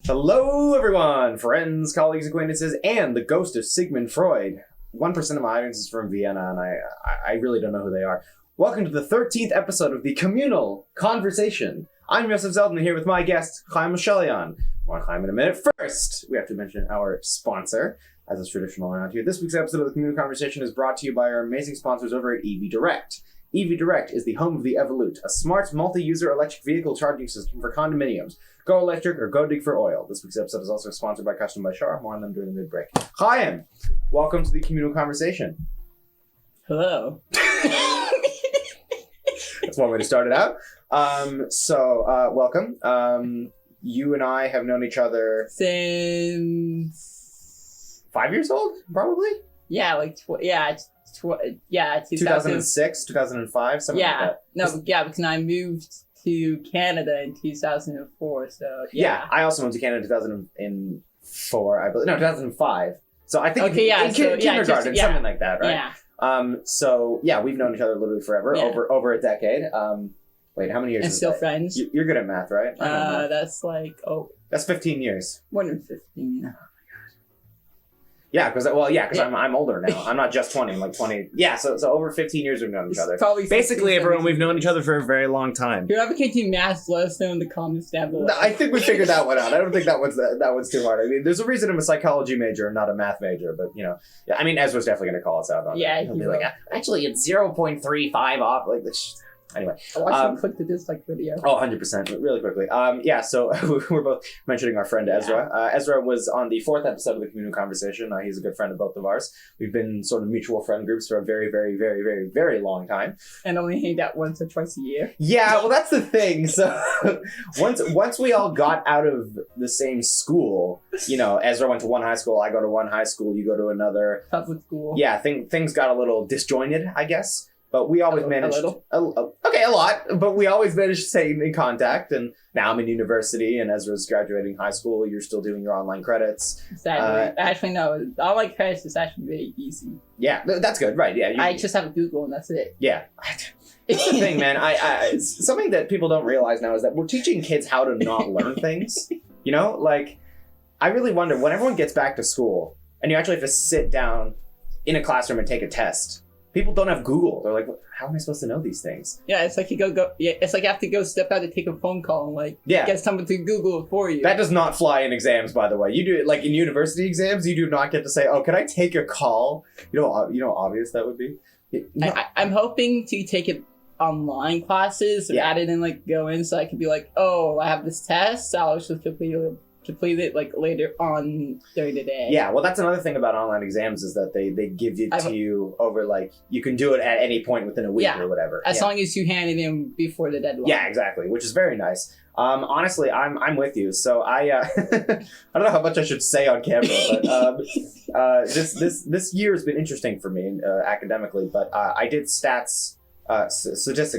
Hello, everyone, friends, colleagues, acquaintances, and the ghost of Sigmund Freud. 1% of my audience is from Vienna, and I really don't know who they are. Welcome to the 13th episode of the Communal Conversation. I'm Yosef Zeldin, here with my guest, Chaim Moshelion. More on Chaim in a minute. First, we have to mention our sponsor, as is traditional around here. This week's episode of the Communal Conversation is brought to you by our amazing sponsors over at EV Direct. EV Direct is the home of the Evolute, a smart multi-user electric vehicle charging system for condominiums. Go electric or go dig for oil. This week's episode is also sponsored by Custom by Shar. More on them during the mid-break. Chaim, welcome to the Communal Conversation. Hello. That's one way to start it out. Welcome. You and I have known each other since 5 years old, probably? Yeah, 2006, 2005, something like that. Because I moved to Canada in 2004, so yeah. I also moved to Canada in 2004, I believe. No, 2005. So I think kindergarten, something like that, right? Yeah. We've known each other literally forever, over a decade. Wait, how many years? And still friends. You're good at math, right? That's that's 15 years. More than 15. Yeah, because I'm older now. I'm not just 20. I'm like 20. Yeah, so over 15 years we've known each other. Basically, everyone, we've known each other for a very long time. Whoever can do math, let us know in the comments down below. I think we figured that one out. I don't think that one's too hard. I mean, there's a reason I'm a psychology major and not a math major, but I mean, Ezra's definitely going to call us out on it. He'll be like, actually, it's 0.35 off. Like this. Anyway, I should click the dislike video. Oh, 100%. Really quickly. So we're both mentioning our friend Ezra. Ezra was on the 4th episode of the Communal Conversation. He's a good friend of both of ours. We've been sort of mutual friend groups for a very, very, very, very, very long time. And only hang out once or twice a year. Yeah, well, that's the thing. So once we all got out of the same school, Ezra went to one high school, I go to one high school, you go to another. Public school. Yeah, things got a little disjointed, I guess. But we always managed... A little? A lot. But we always managed to stay in contact. And now I'm in university, and Ezra's graduating high school. You're still doing your online credits. Exactly. Actually, no. Online credits is actually very easy. Yeah, that's good. Right, yeah. I just have a Google, and that's it. Yeah. That's the thing, man. Something that people don't realize now is that we're teaching kids how to not learn things. I really wonder, when everyone gets back to school, and you actually have to sit down in a classroom and take a test... People don't have Google. They're like, how am I supposed to know these things? Yeah, it's like it's like you have to go step out to take a phone call and get someone to Google it for you. That does not fly in exams, by the way. You do it like in university exams. You do not get to say, "Oh, can I take a call?" You know how obvious that would be. I'm hoping to take it online classes rather than go in, so I could be like, "Oh, I have this test. So I'll just complete it later on during the day." Yeah, well, that's another thing about online exams is that they give it to you over you can do it at any point within a week or whatever. As long as you hand it in before the deadline. Yeah, exactly, which is very nice. Honestly, I'm with you. So I don't know how much I should say on camera, but this year has been interesting for me academically. But I did statistics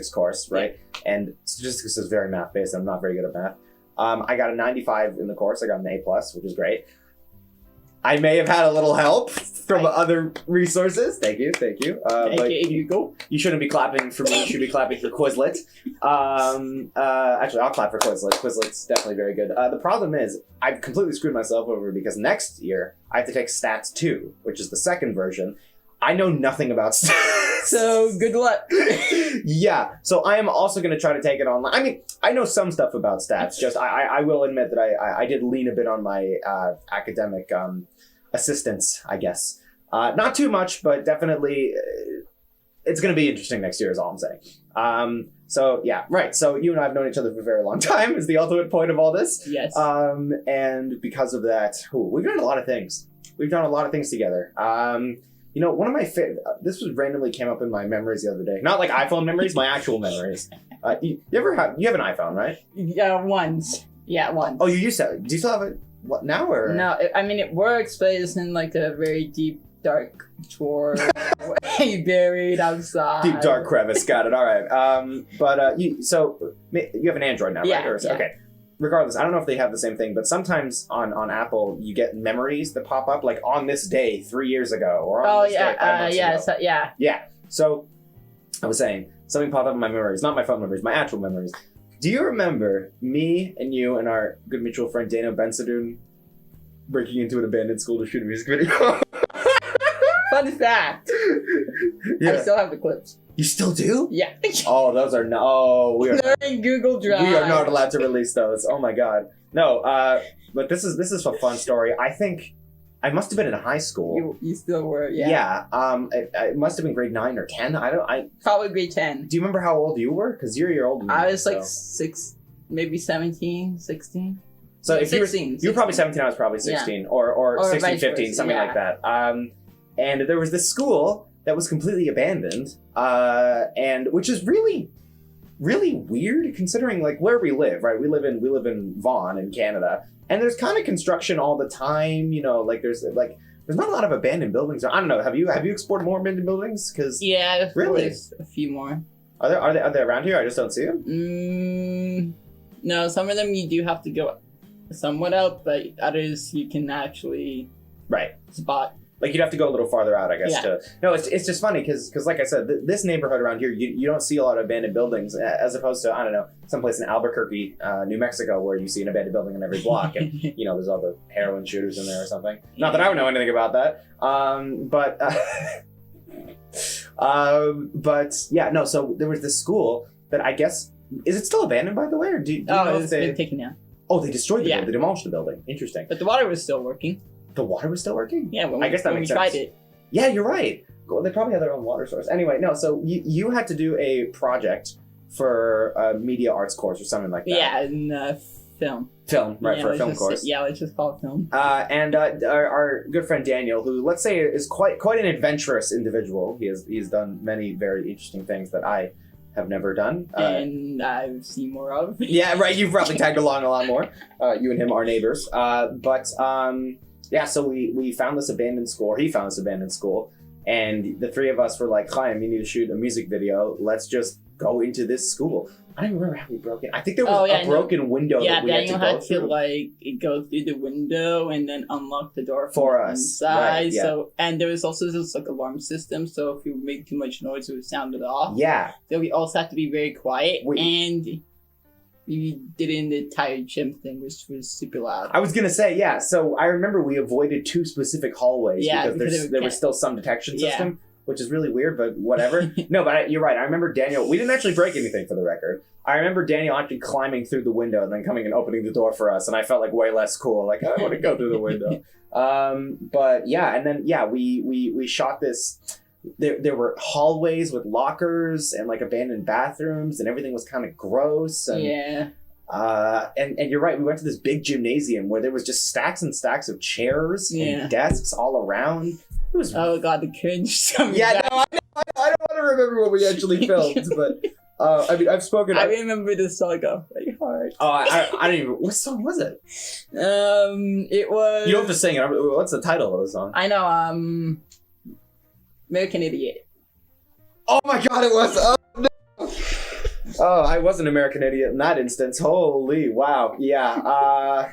course, right? Yeah. And statistics is very math based. I'm not very good at math. I got a 95 in the course. I got an A+, which is great. I may have had a little help from other resources. Thank you. You shouldn't be clapping for me. You should be clapping for Quizlet. Actually, I'll clap for Quizlet. Quizlet's definitely very good. The problem is I've completely screwed myself over because next year I have to take Stats 2, which is the second version. I know nothing about stats. So, good luck. Yeah. So, I am also going to try to take it online. I mean, I know some stuff about stats. Just, I will admit that I did lean a bit on my academic assistance, I guess. Not too much, but definitely it's going to be interesting next year is all I'm saying. So, yeah, right. So, you and I have known each other for a very long time is the ultimate point of all this. Yes. And because of that, we've done a lot of things. We've done a lot of things together. One of my this was randomly came up in my memories the other day. Not like iPhone memories, my actual memories. You have an iPhone, right? Yeah, once. Yeah, once. Oh, you used to? Do you still have it? What now or? No, it works, but it's in a very deep, dark drawer, buried outside. Deep dark crevice. Got it. All right. You have an Android now, right? Yeah. Okay. Regardless, I don't know if they have the same thing, but sometimes on Apple, you get memories that pop up, like on this day 3 years ago, or on this day 5 months ago. Yeah. Yeah. So, I was saying, something popped up in my memories, not my phone memories, my actual memories. Do you remember me and you and our good mutual friend Dana Bensadoun breaking into an abandoned school to shoot a music video? Fun fact. Yeah. I still have the clips. You still do? Yeah. Oh, those are we are They're in Google Drive. we are not allowed to release those. Oh my god. No, but this is a fun story. I think I must have been in high school. You still were, yeah. Yeah. It must have been grade 9 or 10. Probably grade 10. Do you remember how old you were? Because you're a year older than me. I was like 6, maybe 17, 16. So if 16, you were probably 17, I was probably 16, or 16, 15, something like that. And there was this school that was completely abandoned, and which is really, really weird considering like where we live. Right, we live in Vaughan in Canada, and there's kind of construction all the time. You know, like there's not a lot of abandoned buildings. I don't know. Have you explored more abandoned buildings? Because yeah, really, a few more. Are they around here? I just don't see them. No, some of them you do have to go somewhat out, but others you can actually spot. Like you'd have to go a little farther out, I guess. Yeah. No, it's just funny because like I said, this neighborhood around here, you don't see a lot of abandoned buildings as opposed to, I don't know, someplace in Albuquerque, New Mexico, where you see an abandoned building in every block, and you know there's all the heroin shooters in there or something. Not that I would know anything about that, but yeah, no. So there was this school that I guess is it still abandoned, by the way, or do you know if it's been taken down. Oh, they destroyed the building. They demolished the building. Interesting. But the water was still working. The water was still working? Yeah, I guess that makes sense. Tried it. Yeah, you're right. Well, they probably had their own water source. Anyway, no, so you had to do a project for a media arts course or something like that. Yeah, in film. Film, right, for a film course. Yeah, let's just call it film. And our good friend Daniel, who let's say is quite an adventurous individual. He's done many very interesting things that I have never done. And I've seen more of. Yeah, right, you've probably tagged along a lot more. You and him are neighbors. Yeah, so we found this abandoned school, or he found this abandoned school, and the three of us were like, Chaim, you need to shoot a music video. Let's just go into this school. I don't remember how we broke in. I think there was a broken window that we had to go through. Yeah, Daniel had to go through the window and then unlock the door for us inside. Right, yeah. So, and there was also this alarm system, so if you made too much noise, it would sound it off. Yeah. So we also had to be very quiet, and we did in the tired chimp thing, which was super loud. I was gonna say, yeah. So I remember we avoided 2 specific hallways because there was still some detection system, which is really weird, but whatever. No, but you're right. I remember Daniel. We didn't actually break anything, for the record. I remember Daniel actually climbing through the window and then coming and opening the door for us, and I felt like way less cool. Like I want to go through the window. But yeah, and then we shot this. There were hallways with lockers and like abandoned bathrooms, and everything was kind of gross. And, and you're right. We went to this big gymnasium where there was just stacks and stacks of chairs and desks all around. It was oh god, the cringe. No, I don't want to remember what we actually filmed, but I mean, I've spoken. I remember this song off very hard. Oh, I don't even. What song was it? It was. You don't have to sing it. What's the title of the song? I know. American Idiot. Oh my god, it was. Oh no. Oh, I was an American idiot in that instance. Holy wow. Yeah.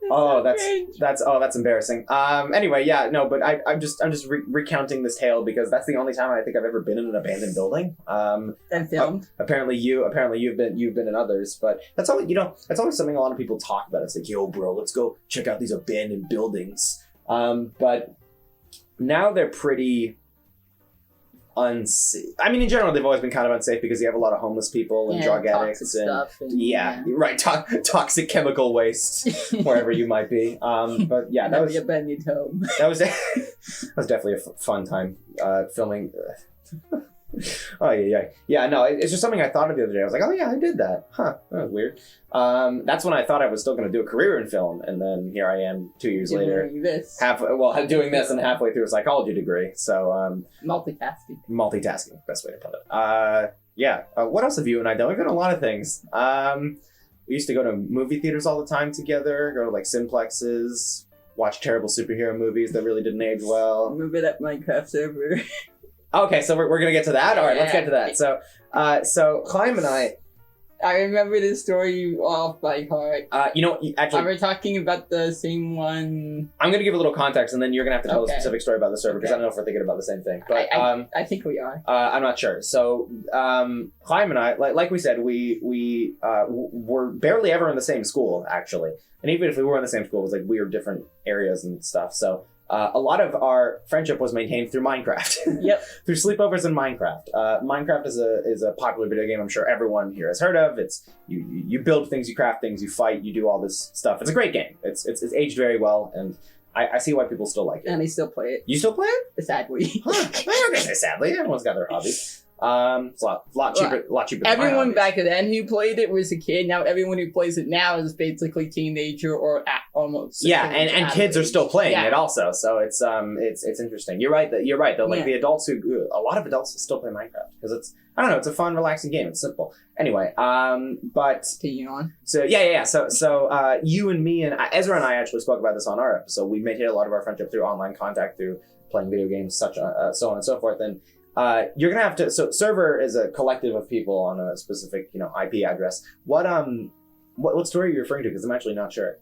That's embarrassing. Anyway, yeah, no, but I'm just recounting this tale because that's the only time I think I've ever been in an abandoned building. And filmed. Apparently you've been in others, but that's always something a lot of people talk about. It's like, yo, bro, let's go check out these abandoned buildings. But now they're pretty unsafe. I mean, in general, they've always been kind of unsafe because you have a lot of homeless people and drug addicts and toxic chemical waste wherever you might be. But yeah, that was abandoned home. That was definitely a fun time filming. Oh yeah. No, it's just something I thought of the other day. I was like, oh yeah, I did that. Huh, that was weird. That's when I thought I was still going to do a career in film, and then here I am 2 years later, doing this and halfway through a psychology degree. So multitasking, best way to put it. What else have you and I done? We've done a lot of things. We used to go to movie theaters all the time together. Go to like Simplexes, watch terrible superhero movies that really didn't age well. Remember that Minecraft server? Okay, so we're gonna get to that. All right, let's get to that. So Chaim and I, I remember this story off by heart. Actually, Are we talking about the same one? I'm going to give a little context, and then you're going to have to tell a specific story about the server, because I don't know if we're thinking about the same thing. But I think we are. I'm not sure. So, Chaim and I, like we said, we were barely ever in the same school, actually. And even if we were in the same school, it was like we were different areas and stuff. So, a lot of our friendship was maintained through Minecraft. Yep. Through sleepovers in Minecraft. Minecraft is a popular video game I'm sure everyone here has heard of. It's you build things, you craft things, you fight, you do all this stuff. It's a great game. It's aged very well, and I see why people still like it. And I still play it. You still play it? Sadly. Huh. I'm not gonna say sadly. Everyone's got their hobby. It's a lot cheaper. Than everyone back then who played it was a kid. Now everyone who plays it now is basically teenager or almost. Yeah, and kids are still playing it also. So it's interesting. You're right though. Like the adults a lot of adults still play Minecraft because it's a fun, relaxing game. It's simple. Anyway, but continuing on. So yeah. So you and me and Ezra and I actually spoke about this on our episode. We maintained a lot of our friendship through online contact, through playing video games, so on and so forth. And you're gonna have to. So server is a collective of people on a specific IP address. What story are you referring to? Because I'm actually not sure.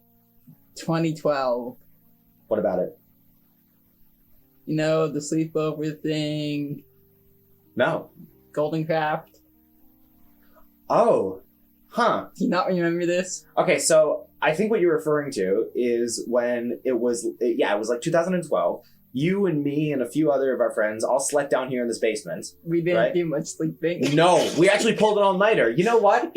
2012. What about it? The sleepover thing. No. Golden Craft. Oh. Huh. Do you not remember this? Okay, so I think what you're referring to is when it was like 2012. You and me and a few other of our friends all slept down here in this basement. We didn't do much sleeping. No, we actually pulled an all-nighter. You know what?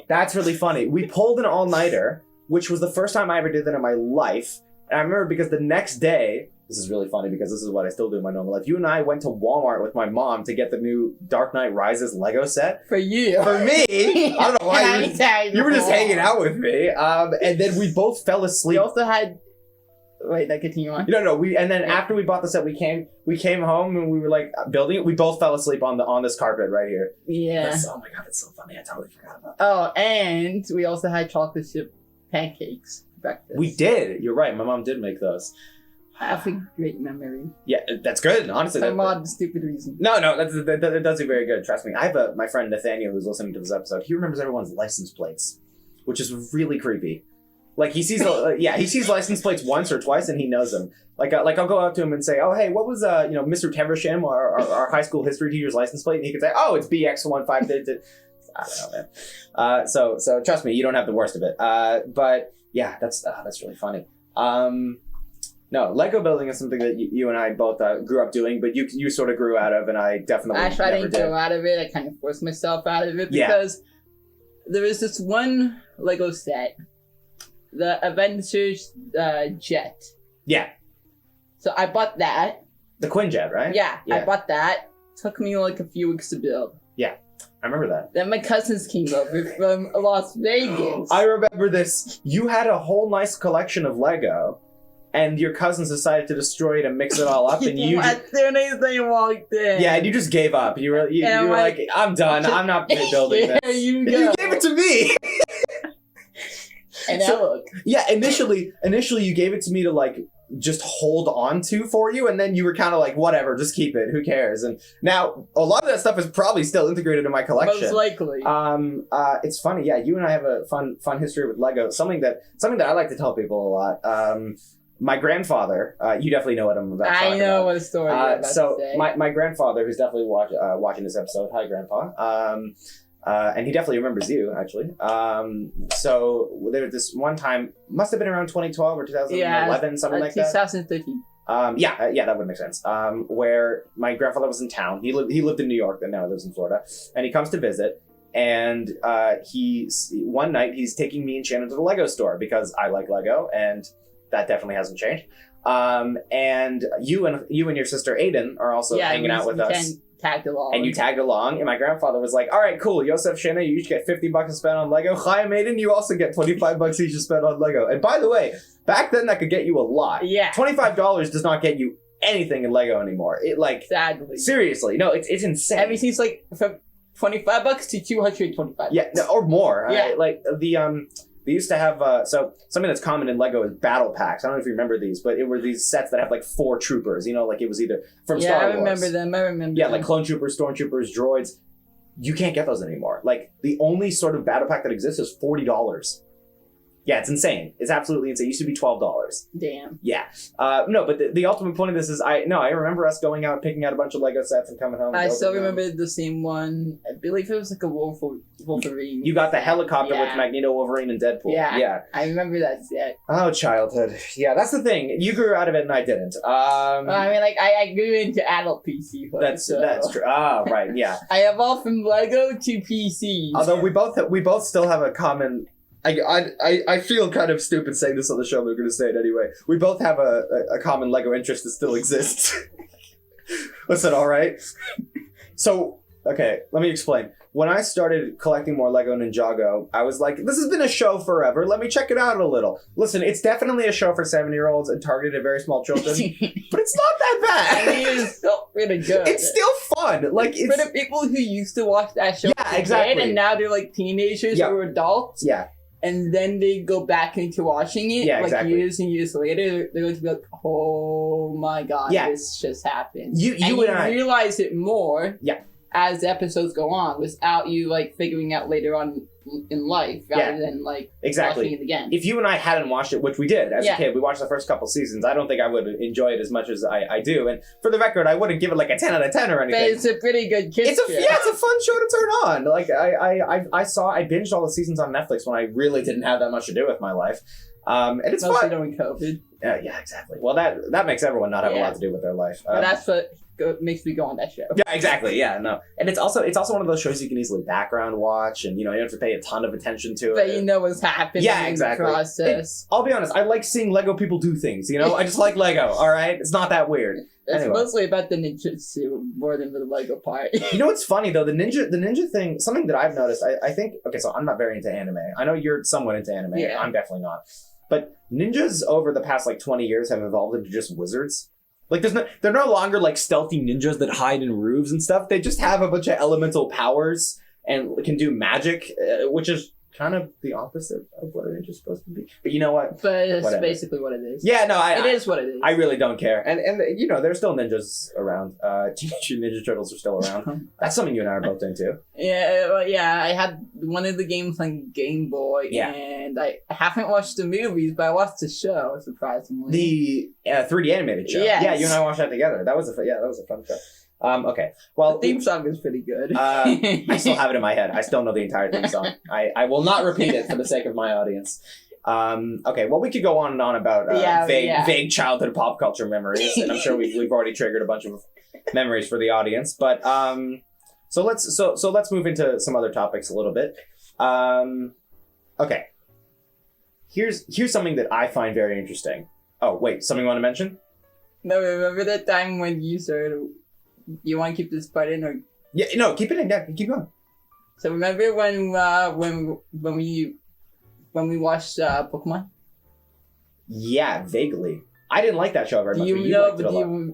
That's really funny. We pulled an all-nighter, which was the first time I ever did that in my life. And I remember because the next day, this is really funny because this is what I still do in my normal life. You and I went to Walmart with my mom to get the new Dark Knight Rises Lego set. For you. For me. I don't know why you were just hanging out with me. And then we both fell asleep. We also had... Wait, that continue on? No. After we bought the set, we came home and we were like building it. We both fell asleep on this carpet right here. Yeah. Oh my god, it's so funny. I totally forgot about that. Oh, and we also had chocolate chip pancakes for breakfast. We did. You're right. My mom did make those. I have a great memory. Yeah, that's good. Honestly, for a stupid reason. No, that does do very good. Trust me. I have my friend Nathaniel who's listening to this episode. He remembers everyone's license plates, which is really creepy. Like he sees, license plates once or twice, and he knows them. Like I'll go up to him and say, "Oh, hey, what was Mr. Teversham, our high school history teacher's license plate?" And he could say, "Oh, it's BX15." I don't know, man. So trust me, you don't have the worst of it. But yeah, that's really funny. No, Lego building is something that you and I both grew up doing, but you sort of grew out of, and I definitely I didn't grow out of it. I kind of forced myself out of it because there was this one Lego set. The Avengers jet. Yeah. So I bought that. The Quinjet, right? Yeah, I bought that. Took me like a few weeks to build. Yeah, I remember that. Then my cousins came over from Las Vegas. I remember this. You had a whole nice collection of Lego, and your cousins decided to destroy it and mix it all up, and you. As soon as they walked in. Yeah, and you just gave up. You were like, "I'm done. I'm not building this." You gave it to me. And look. Yeah, initially you gave it to me to like just hold on to for you, and then you were kind of like, whatever, just keep it, who cares? And now a lot of that stuff is probably still integrated in my collection. Most likely. It's funny, yeah. You and I have a fun history with Lego. Something that I like to tell people a lot. My grandfather, you definitely know what I'm about. I know what story you're about so to say. my grandfather, who's definitely watching this episode. Hi, Grandpa. And he definitely remembers you, actually. So there was this one time, must have been around 2012 or 2011, something like that. 2013. Yeah, that would make sense. Where my grandfather was in town. He lived in New York, and now he lives in Florida. And he comes to visit, and one night he's taking me and Shannon to the Lego store because I like Lego, and that definitely hasn't changed. And you and your sister Aiden are also hanging out with us. Tagged along. And you tagged along, and my grandfather was like, "All right, cool. Yosef, Shanna, you each get $50 to spend on Lego. Chaim, Aiden, you also get $25 each to spend on Lego." And by the way, back then that could get you a lot. Yeah. $25 does not get you anything in Lego anymore. It sadly. Seriously, no, it's insane. Everything's like from $25 to $225. Yeah, no, or more. Yeah. They used to have, so something that's common in Lego is battle packs. I don't know if you remember these, but it were these sets that have like 4 troopers, like it was either from Star Wars. I remember them. Yeah, like clone troopers, stormtroopers, droids. you can't get those anymore. Like, the only sort of battle pack that exists is $40. Yeah, it's insane. It's absolutely insane. It used to be $12. Damn. Yeah. No, but the ultimate point of this is I remember us going out, picking out a bunch of Lego sets and coming home. I still remember the same one. I believe it was like a Wolverine. You got the helicopter with Magneto, Wolverine, and Deadpool. Yeah. I remember that set. Oh, childhood. Yeah, that's the thing. You grew out of it and I didn't. I mean, like, I grew into adult PC. That's true. Ah, right, yeah. I evolved from Lego to PCs. Although we both still have a common... I feel kind of stupid saying this on the show, but we're going to say it anyway. We both have a common Lego interest that still exists. Listen, all right? So, okay, let me explain. When I started collecting more Lego Ninjago, I was like, this has been a show forever. Let me check it out a little. Listen, it's definitely a show for 7-year-olds and targeted at very small children, but it's not that bad. I mean, it's still really good. It's still fun. Like, it's for the people who used to watch that show. Yeah, exactly. And now they're like teenagers or adults. Yeah. And then they go back into watching it, years and years later. They're going to be like, "Oh my god, this just happened." You and I realize it more, as episodes go on, without you like figuring out later on in life, rather than like watching it again. If you and I hadn't watched it, which we did as a kid, we watched the first couple seasons. I don't think I would enjoy it as much as I do. And for the record, I wouldn't give it like a 10 out of 10 or anything. But it's a pretty good kids show. It's a fun show to turn on. Like I binged all the seasons on Netflix when I really didn't have that much to do with my life. And it's mostly fun. during COVID. Yeah, exactly. Well, that makes everyone not have a lot to do with their life. But that's what makes me go on that show. Yeah, exactly. Yeah, no. And it's also one of those shows you can easily background watch, and you don't have to pay a ton of attention to it. But you know what's happening in the process. I'll be honest, I like seeing Lego people do things, I just like Lego, alright? It's not that weird. It's mostly about the ninjutsu more than the Lego part. You know what's funny though? The ninja thing, something that I've noticed, I think, okay, so I'm not very into anime. I know you're somewhat into anime. Yeah. I'm definitely not. But ninjas over the past 20 years have evolved into just wizards. Like, they're no longer like stealthy ninjas that hide in roofs and stuff. They just have a bunch of elemental powers and can do magic, which is kind of the opposite of what a ninja's supposed to be. But you know what? But it's basically what it is. Yeah, no, it is what it is. I really don't care. And there's still ninjas around. Teenage Ninja Turtles are still around. That's something you and I are both into. Yeah, I had one of the games on Game Boy, and I haven't watched the movies, but I watched the show, surprisingly. The 3D animated show. Yes. Yeah, you and I watched that together. That was a fun show. Okay. Well, the theme song is pretty good. I still have it in my head. I still know the entire theme song. I will not repeat it for the sake of my audience. Okay. Well, we could go on and on about vague childhood pop culture memories, and I'm sure we've already triggered a bunch of memories for the audience. But so let's move into some other topics a little bit. Okay. Here's something that I find very interesting. Oh wait, something you want to mention? No, remember that time when you started. You want to keep this part in, or? Yeah, no, keep it in. Yeah, keep going. So remember when we watched Pokemon? Yeah, vaguely. I didn't like that show very much. Do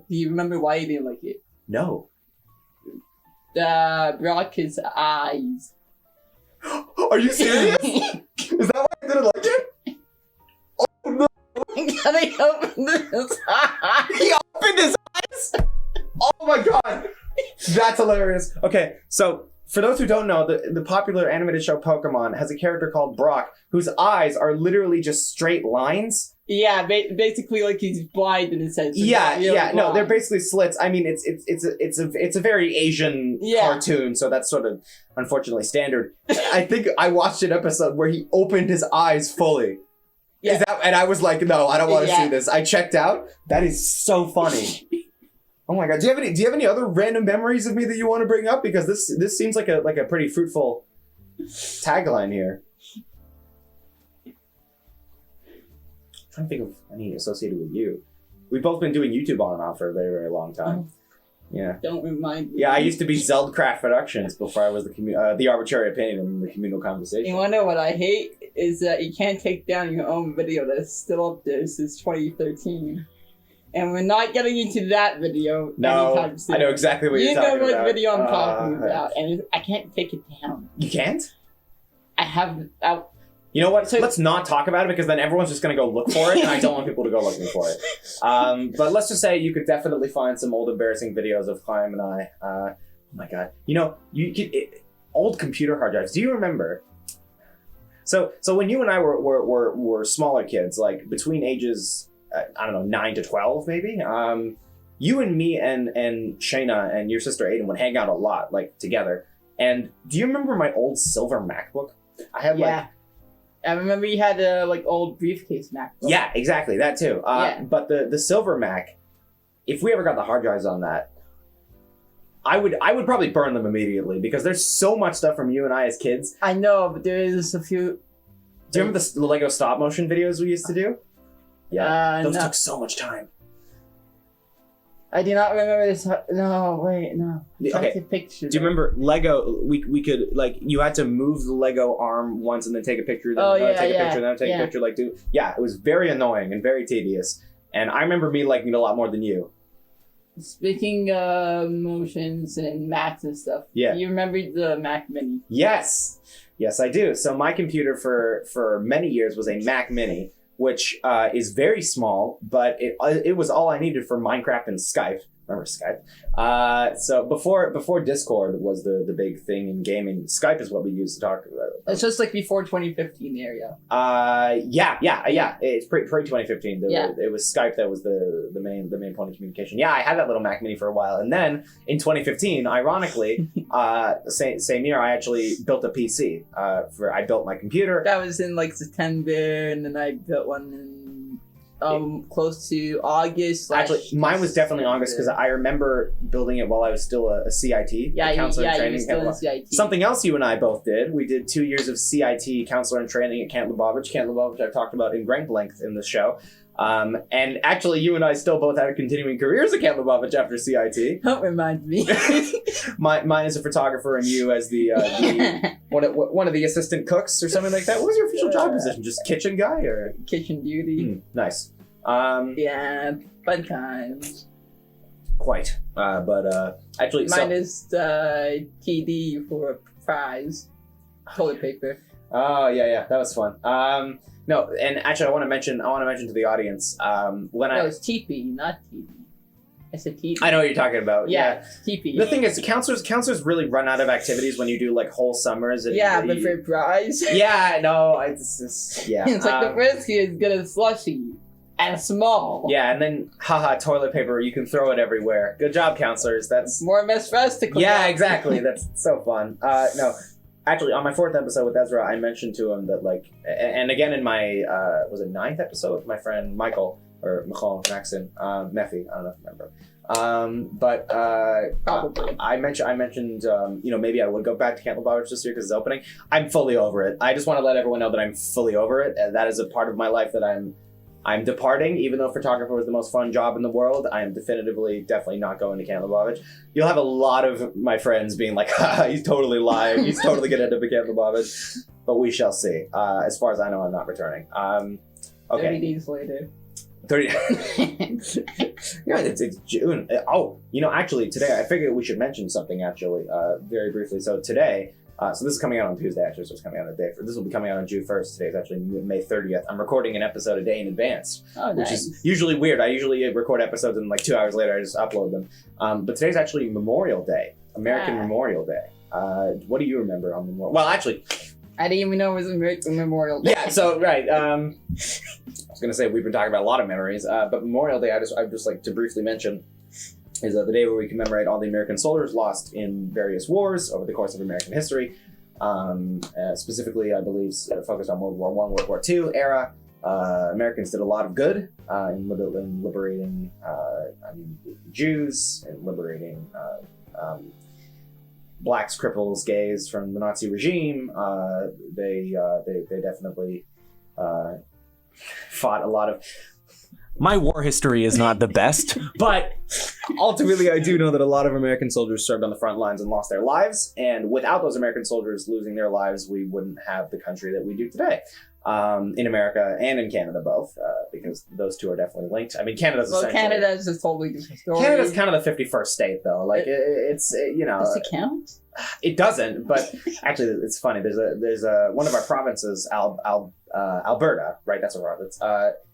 you remember why you didn't like it? No. Brock's eyes. Are you serious? Is that why I didn't like it? Oh no! He opened his eyes. He opened his eyes. Oh my god! That's hilarious. Okay, so for those who don't know, the popular animated show Pokemon has a character called Brock whose eyes are literally just straight lines. Yeah, basically like he's blind in a sense. No, they're basically slits. I mean, it's a very Asian cartoon, so that's sort of unfortunately standard. I think I watched an episode where he opened his eyes fully. Yeah. And I was like, no, I don't want to see this. I checked out. That is so funny. Oh my god! Do you have any other random memories of me that you want to bring up? Because this seems like a pretty fruitful tagline here. I'm trying to think of any associated with you. We've both been doing YouTube on and off for a very, very long time. Yeah. Don't remind me. Yeah, I used to be Zeldcraft Productions before I was the arbitrary opinion in the communal conversation. You wanna know what I hate is that you can't take down your own video that's still up there since 2013. And we're not getting into that video anytime soon. I know exactly what you're talking about. You know what video I'm talking about, and I can't take it down. You can't? I have... You know what? So, let's not talk about it, because then everyone's just going to go look for it, and I don't want people to go looking for it. But let's just say you could definitely find some old embarrassing videos of Chaim and I. Oh my god. You know, old computer hard drives. Do you remember? So when you and I were smaller kids, like between ages, I don't know, 9 to 12 maybe, you and me and Shayna and your sister Aiden would hang out a lot, like together. And do you remember my old silver MacBook? I had I remember you had a old briefcase MacBook. Yeah, exactly, that too. But the silver Mac, if we ever got the hard drives on that, I would probably burn them immediately because there's so much stuff from you and I as kids. I know, but there is a few. Do you remember the Lego stop motion videos we used to do? Yeah, those no. took so much time. I do not remember this. No, wait, no. Okay. Picture. Do you remember Lego? We could you had to move the Lego arm once and then take a picture. Then take a picture, then take a picture. It was very annoying and very tedious. And I remember me liking it a lot more than you. Speaking of motions and Macs and stuff, do you remember the Mac Mini? Yes, I do. So my computer for many years was a Mac Mini, which is very small, but it was all I needed for Minecraft and Skype. Remember Skype? So before Discord was the big thing in gaming, Skype is what we used to talk about. It's just before 2015 area. Yeah. It's pre-2015. It was Skype that was the main point of communication. Yeah, I had that little Mac Mini for a while, and then in 2015, ironically, same year, I actually built a PC. I built my computer. That was in September, and then I built one in close to August. Actually, mine was definitely August because I remember building it while I was still a CIT. Counselor and training. Still in CIT. Something else you and I both did. We did 2 years of CIT, counselor and training at Camp Lubavitch. Camp Lubavitch I've talked about in great length in the show. And actually, you and I still both had continuing careers at Camp Lubavitch after CIT. Don't remind me. Mine as a photographer and you as the one of the assistant cooks or something like that. What was your official job position? Just kitchen guy or kitchen duty? Nice. Yeah, fun times. Quite. But actually, mine is TD for fries, toilet paper. Oh yeah, that was fun. No, and actually, I want to mention to the audience it's TP, not TD. I said TP. I know what you're talking about. Yeah, TP. The thing is, counselors really run out of activities when you do whole summers. And but for prize. Yeah, no, it's just it's the first kid is gonna slushy and small. Yeah, and then toilet paper. You can throw it everywhere. Good job, counselors. That's more mess for us to clean. Yeah, exactly. That's so fun. No. Actually, on my 4th episode with Ezra, I mentioned to him that and again in my was it 9th episode with my friend Michael or Michal Maxon, Mephi, I don't know if you remember. But probably I mentioned maybe I would go back to Camp Lubavitch this year because it's opening. I'm fully over it. I just want to let everyone know that I'm fully over it. And that is a part of my life that I'm departing. Even though photographer was the most fun job in the world, I am definitely not going to Camp Lubavitch. You'll have a lot of my friends being like, he's totally lying. He's totally going to end up at Camp Lubavitch. But we shall see. As far as I know, I'm not returning. Okay. 30 days later. 30. It's June. Actually, today I figured we should mention something very briefly. So today, so this is coming out on Tuesday, actually, so it's coming out a day. This will be coming out on June 1st. Today is actually May 30th. I'm recording an episode a day in advance, which is usually weird. I usually record episodes and 2 hours later I just upload them. But today's actually Memorial Day, American Memorial Day. What do you remember on Memorial? Well, actually, I didn't even know it was American Memorial Day. Yeah, so right. I was gonna say we've been talking about a lot of memories, but Memorial Day, I'd just like to briefly mention, is the day where we commemorate all the American soldiers lost in various wars over the course of American history. Specifically, I believe, focused on World War I, World War II era. Americans did a lot of good in liberating Jews and liberating blacks, cripples, gays from the Nazi regime. They definitely fought a lot of. My war history is not the best, but ultimately I do know that a lot of American soldiers served on the front lines and lost their lives. And without those American soldiers losing their lives, we wouldn't have the country that we do today. In America and in Canada both, because those two are definitely linked. I mean, Canada's essentially... Canada is a totally different story. Canada's kind of the 51st state, though. It's Does it count? It doesn't, but actually, it's funny. There's a one of our provinces, Alberta, right? That's a province.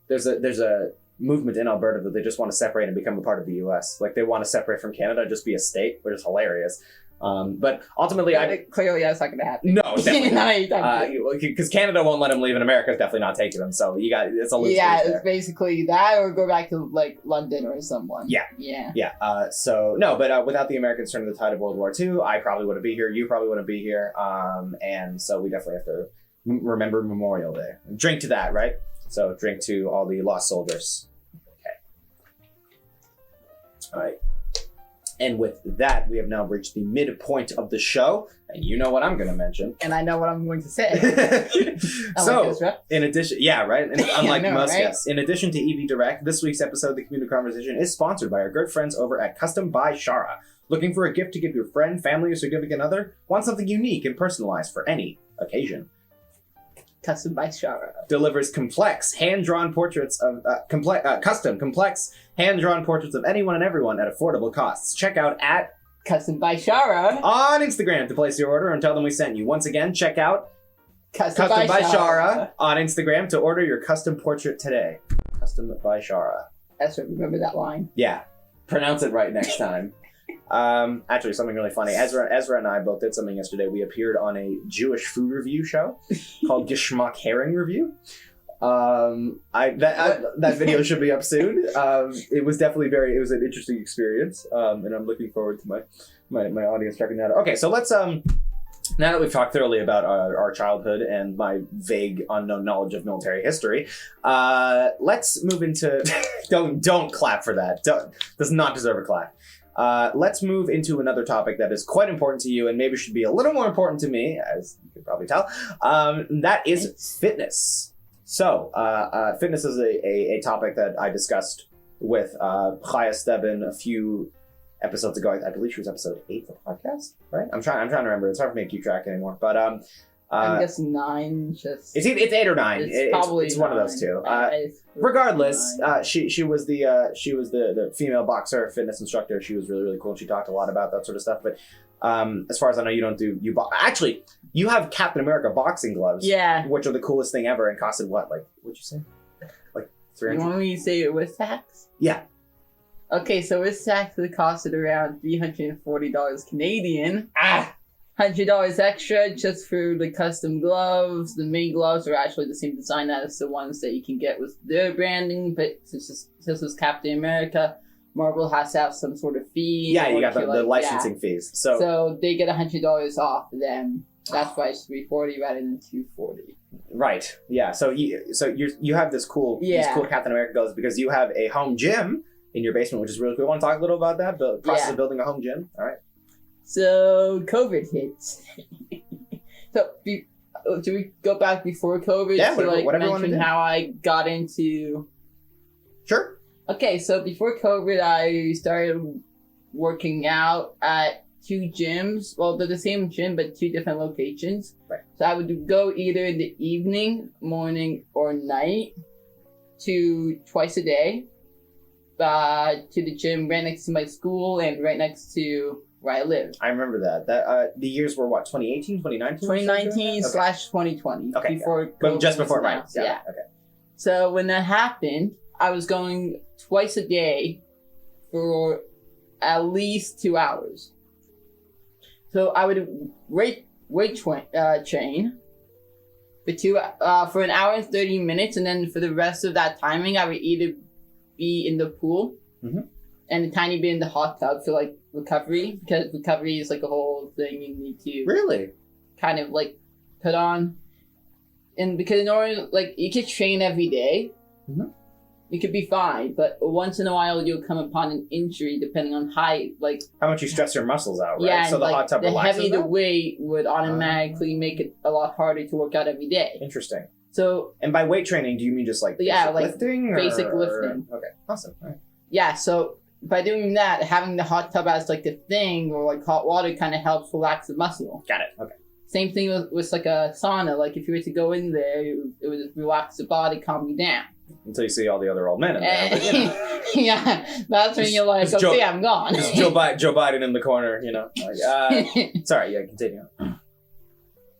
There's a movement in Alberta that they just want to separate and become a part of the U.S. They want to separate from Canada, just be a state, which is hilarious. But ultimately, clearly that's not going to happen. No, definitely. Because Canada won't let him leave, and America's definitely not taking him. So it's a lose. Yeah, it's basically that, or go back to like London or someone. Yeah. So no, but without the Americans turning the tide of World War II, I probably wouldn't be here. You probably wouldn't be here. And so we definitely have to remember Memorial Day. Drink to that, right? So drink to all the lost soldiers. Okay. All right. And with that, we have now reached the midpoint of the show. And you know what I'm going to mention. And I know what I'm going to say. So, in addition, yeah, right? And unlike most right? guests, in addition to EV Direct, this week's episode of the Communal Conversation is sponsored by our good friends over at Custom by Shara. Looking for a gift to give your friend, family, or significant other? Want something unique and personalized for any occasion? Custom by Shara delivers complex, hand-drawn portraits of complex, hand-drawn portraits of anyone and everyone at affordable costs. Check out at Custom by Shara on Instagram to place your order and tell them we sent you. Once again, check out Custom by Shara on Instagram to order your custom portrait today. Custom by Shara. That's right. Remember that line. Yeah, pronounce it right next time. Actually, something really funny. Ezra and I both did something yesterday. We appeared on a Jewish food review show called Geschmack Herring Review. That video should be up soon. It was definitely it was an interesting experience. And I'm looking forward to my audience checking that out. Okay, so let's now that we've talked thoroughly about our childhood and my vague unknown knowledge of military history, let's move into don't clap for that. Does not deserve a clap. Let's move into another topic that is quite important to you and maybe should be a little more important to me, as you can probably tell. That is fitness. So, fitness is a topic that I discussed with Chaya Stebin a few episodes ago. I believe she was episode 8 of the podcast, right? I'm trying to remember. It's hard for me to keep track anymore. But I'm guessing 9. Just it's 8 or 9. It's one of those two. Regardless, she was the female boxer fitness instructor. She was really, really cool. She talked a lot about that sort of stuff. But as far as I know, you don't do actually. You have Captain America boxing gloves, which are the coolest thing ever, and costed what? Like, what'd you say? Like $300. You want me to say it with tax? Yeah. Okay, so with tax, it costed around $340 Canadian. $100 extra just for the custom gloves. The main gloves are actually the same design as the ones that you can get with their branding, but since this was Captain America, Marvel has to have some sort of fee. Yeah, you got the licensing fees. So they get $100 off them. That's why it's $340 rather than $240. Right. Yeah. So you have this cool Captain America gloves because you have a home gym in your basement, which is really cool. Want to talk a little about that? The process of building a home gym. All right. So COVID hits. So do we go back before COVID? Yeah. To mention how I got into. Sure. Okay, so before COVID, I started working out at 2 gyms. Well, they're the same gym, but 2 different locations. Right. So I would go either in the evening, morning, or night to twice a day to the gym right next to my school and right next to where I live. I remember that. The years were what, 2018, 2019? 2019 / 2020. Okay. Before COVID. But just before, right. Yeah. Okay. So when that happened, I was going twice a day for at least 2 hours. So I would weight train for an hour and 30 minutes, and then for the rest of that timing, I would either be in the pool and a tiny bit in the hot tub for like recovery, because recovery is like a whole thing you need to really kind of like put on. And because in order, like, you could train every day. You could be fine, but once in a while you'll come upon an injury depending on height, like how much you stress your muscles out, right? Yeah, so the hot tub relaxes the heavier the them? weight would automatically make it a lot harder to work out every day. Interesting. So, and by weight training, do you mean just like lifting? Basic lifting. Okay, awesome. All right. Yeah, so by doing that, having the hot tub as like a thing, or like hot water, kind of helps relax the muscle. Got it. Okay. Same thing with like a sauna. Like if you were to go in there, it would relax the body, calm you down. Until you see all the other old men in there. But, you know. Yeah, that's when you're like, okay, I'm gone. Joe Biden in the corner, you know. Like, sorry, yeah, continue.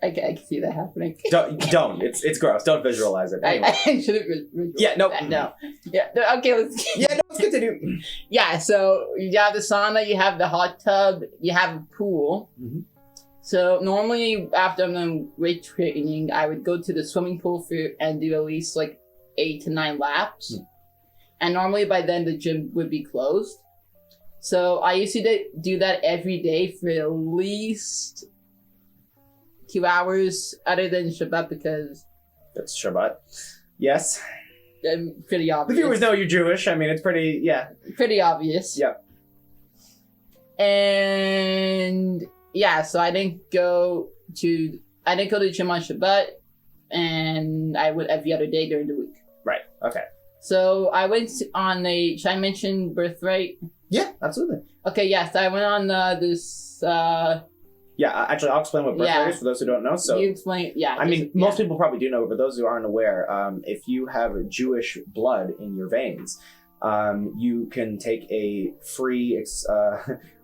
I can see that happening. Don't. It's gross. Don't visualize it. Anyway. I shouldn't visualize Yeah, no. that. No. Yeah, okay, let's... Yeah, no, let's continue. Yeah, so you have the sauna, you have the hot tub, you have a pool. Mm-hmm. So normally after I'm done weight training, I would go to the swimming pool and do at least like 8 to 9 laps. Mm. And normally by then the gym would be closed. So I used to do that every day for at least 2 hours, other than Shabbat, because... That's Shabbat. Yes. Pretty obvious. The viewers know you're Jewish. I mean, it's pretty, yeah. Pretty obvious. Yep. And... yeah, so I didn't go to the gym on Shabbat, and I would every other day during the week. Right. Okay. So I went on should I mention Birthright? Yeah, absolutely. Okay, yes, I went on this. Yeah, actually, I'll explain what Birthright is for those who don't know. So you explain. Yeah. I mean, most people probably do know, but those who aren't aware, if you have Jewish blood in your veins, you can take a free.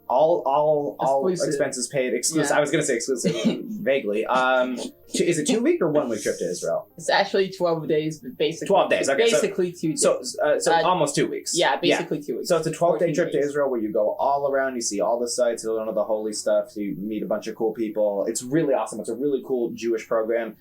All expenses paid exclusive. Yeah. I was gonna say exclusive vaguely. Is it 2 week or 1 week trip to Israel? It's actually 12 days, but basically 12 days. Okay, basically 2 days. So almost 2 weeks. Yeah, basically 2 weeks. So it's a 12-day trip to Israel where you go all around. You see all the sites, you learn all the holy stuff. You meet a bunch of cool people. It's really awesome. It's a really cool Jewish program.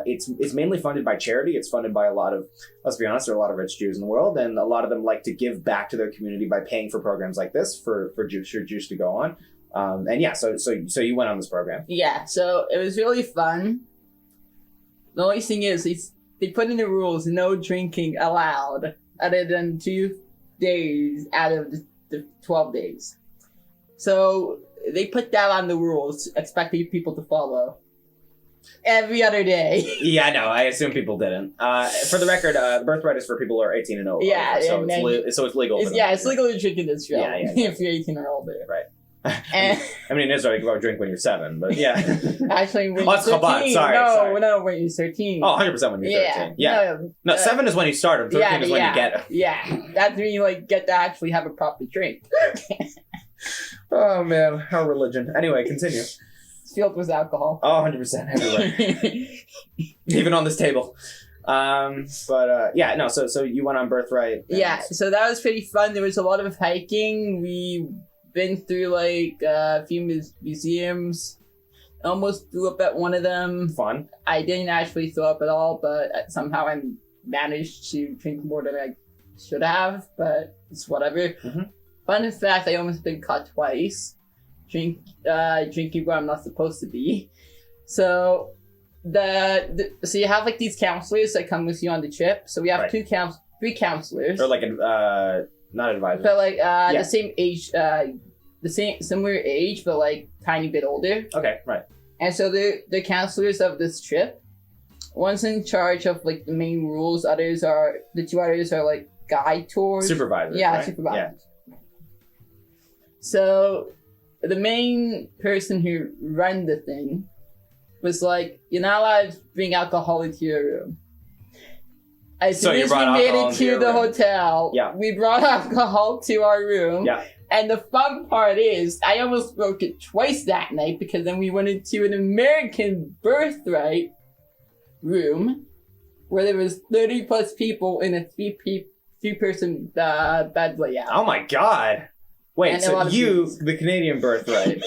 It's mainly funded by charity. It's funded by a lot of, let's be honest, there are a lot of rich Jews in the world, and a lot of them like to give back to their community by paying for programs like this for Jews to go on. And yeah, so you went on this program. Yeah, so it was really fun. The only thing is, they put in the rules, no drinking allowed, other than 2 days out of the 12 days. So they put that on the rules, expecting people to follow. Every other day. Yeah, no, I assume people didn't. For the record, the birthright is for people who are 18 and over. Yeah, so it's legal. It's legal to drink in Israel if you're 18 or older. Right. And, I mean, in Israel, you can go drink when you're 7, but yeah. Actually, when you're 13. Chabad, sorry. No, when you're 13. Oh, 100% when you're 13. Yeah. No, 7 is when you start them. 13 is when you get them. Yeah, that's when you get to actually have a proper drink. Oh, man. How religion. Anyway, continue. Filled with alcohol. Oh, 100% everywhere. Even on this table. Yeah, no, so you went on Birthright. Yeah, so that was pretty fun. There was a lot of hiking. We been through a few museums. Almost threw up at one of them. Fun. I didn't actually throw up at all, but somehow I managed to drink more than I should have, but it's whatever. Mm-hmm. Fun fact, I almost been caught twice. Drinking where I'm not supposed to be. So so you have these counselors that come with you on the trip. So we have 3 counselors. Or not advisors. But the same age, similar age, but tiny bit older. Okay, right. And so the counselors of this trip. One's in charge of the main rules. The 2 others are guide tours. Supervisors. Yeah, right? supervisors. Yeah. So the main person who ran the thing was you're not allowed to bring alcohol into your room. As soon as we made it to the hotel, we brought alcohol to our room. Yeah. And the fun part is, I almost broke it twice that night, because then we went into an American Birthright room where there was 30 plus people in a 3-person bed layout. Oh my god. Wait, so the Canadian Birthright,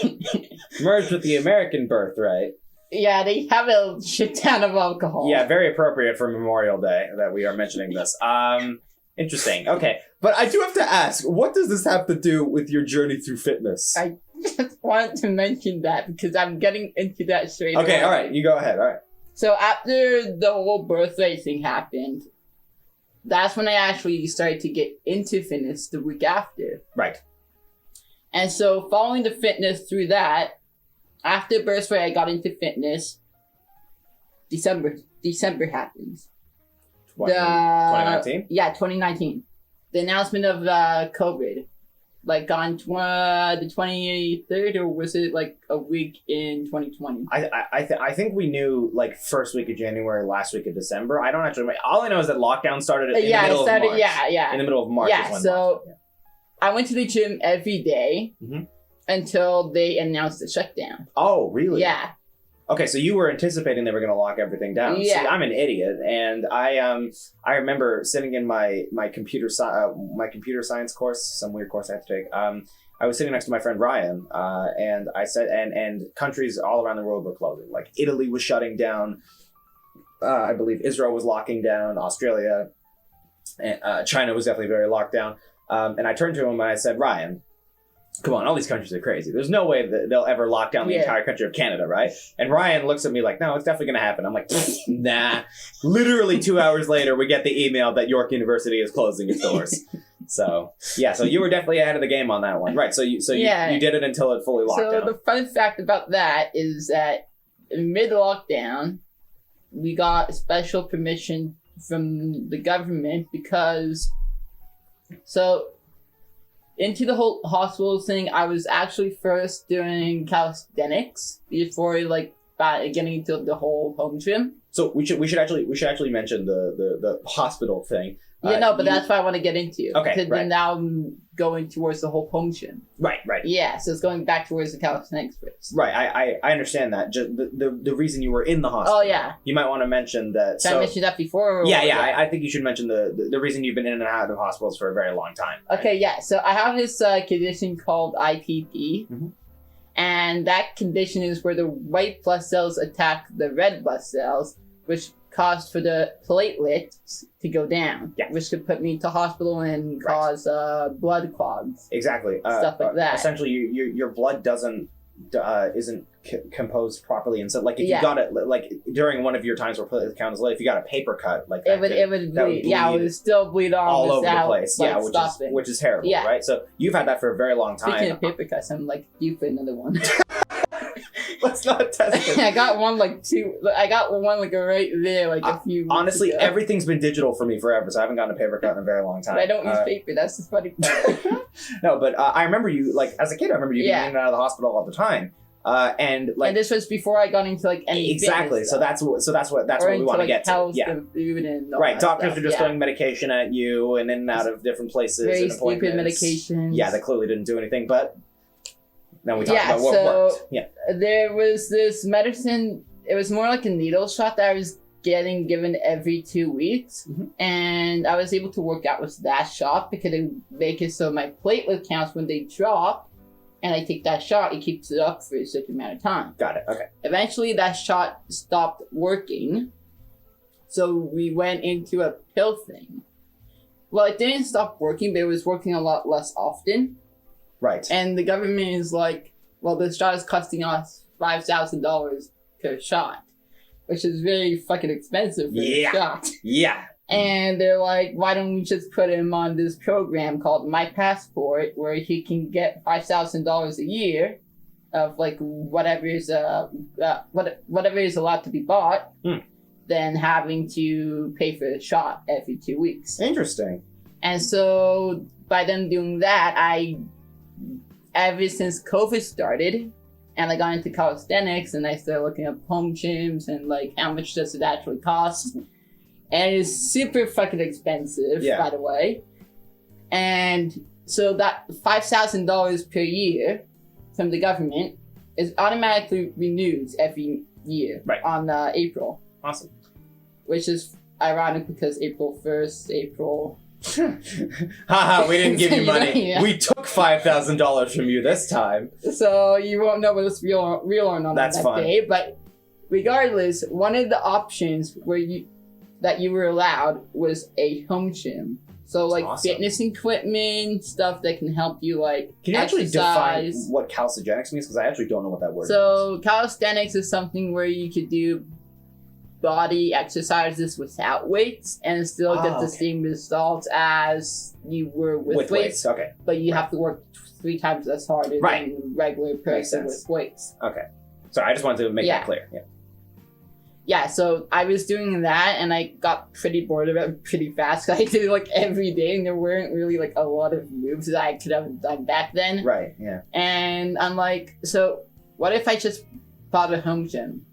merged with the American Birthright. Yeah, they have a shit ton of alcohol. Yeah, very appropriate for Memorial Day that we are mentioning this. Interesting. Okay, but I do have to ask, what does this have to do with your journey through fitness? I just wanted to mention that because I'm getting into that straight away. Okay, all right, you go ahead. All right. So after the whole Birthright thing happened, that's when I actually started to get into fitness the week after. Right. And so following the fitness through that, after Birthright, I got into fitness. December happens. 2019? Yeah, 2019. The announcement of COVID. On the 23rd, or was it a week in 2020? I think we knew first week of January, last week of December. I don't actually. All I know is that lockdown started in the middle of March. Yeah. In the middle of March. Yeah, so I went to the gym every day until they announced the shutdown. Oh, really? Yeah. Okay, so you were anticipating they were going to lock everything down. Yeah. See, I'm an idiot, and I remember sitting in my computer science course, some weird course I had to take. I was sitting next to my friend Ryan, and I said, and countries all around the world were closing. Like Italy was shutting down. I believe Israel was locking down. Australia, and China was definitely very locked down. And I turned to him and I said, Ryan, come on, all these countries are crazy. There's no way that they'll ever lock down the entire country of Canada, right? And Ryan looks at me like, no, it's definitely going to happen. I'm like, nah. Literally 2 hours later, we get the email that York University is closing its doors. So you were definitely ahead of the game on that one. Right, so you did it until it fully locked down. So the fun fact about that is that in mid-lockdown, we got special permission from the government because... So... Into the whole hospital thing, I was actually first doing calisthenics before getting into the whole home gym. So we should actually mention the hospital thing. But that's what I want to get into. Okay, because right. now I'm going towards the whole home gym. Right. Yeah, so it's going back towards the calisthenics first. Right, I understand that. Just the reason you were in the hospital. Oh yeah. You might want to mention that. Did I mention that before? I think you should mention the reason you've been in and out of hospitals for a very long time. Right? Okay, yeah. So I have this condition called IPP. Mm-hmm. And that condition is where the white blood cells attack the red blood cells, which cause for the platelets to go down, which could put me to hospital and cause blood clogs. Exactly, stuff like that. Essentially, your blood isn't composed properly, and so like if you got it like during one of your times where platelet count is low, if you got a paper cut like that, it would bleed. Yeah, it would still bleed all over the place. Like, which is terrible. Yeah. Right. So you've had that for a very long time. Speaking of paper cuts, I'm like due for another one. Let's not test it. I got one right there a few weeks honestly, ago. Everything's been digital for me forever, so I haven't gotten a paper cut in a very long time. But I don't use paper. That's the funny part. No, but I remember you as a kid. I remember you being in and out of the hospital all the time. And this was before I got into any exactly. So that's what we want to get to. Yeah. Food and all right. that Doctors stuff. are just throwing medication at you and in and out of different places. Very and stupid medications. Yeah, that clearly didn't do anything. But now we talk about what worked. Yeah. There was this medicine. It was more like a needle shot that I was getting given every 2 weeks, and I was able to work out with that shot because it would make it so my platelet counts when they drop. And I take that shot, it keeps it up for a certain amount of time. Got it, okay. Eventually, that shot stopped working. So we went into a pill thing. Well, it didn't stop working, but it was working a lot less often. Right. And the government is like, well, this shot is costing us $5,000 per shot. Which is very fucking expensive for a shot. Yeah. And they're like, why don't we just put him on this program called My Passport, where he can get $5,000 a year of whatever is allowed to be bought, than having to pay for the shot every 2 weeks. Interesting. And so by them doing that, ever since COVID started, and I got into calisthenics, and I started looking up home gyms and how much does it actually cost. And it's super fucking expensive, by the way. And so that $5,000 per year from the government is automatically renewed every year on April. Awesome. Which is ironic because April 1st, Haha, we didn't give you money. We took $5,000 from you this time. So you won't know whether it's real or not That's on that fine. day. But regardless, one of the options that you were allowed was a home gym. So awesome. Fitness equipment, stuff that can help you Can you actually define exercise. what calisthenics means? Because I actually don't know what that word So calisthenics is something where you could do body exercises without weights and still get the same results as you were with weights. Okay. But you have to work 3 times as hard as a regular person with weights. Okay. So I just wanted to make that clear. Yeah. Yeah, so I was doing that, and I got pretty bored of it pretty fast. Cause I did it every day, and there weren't really a lot of moves that I could have done back then. Right, yeah. And I'm like, so what if I just bought a home gym?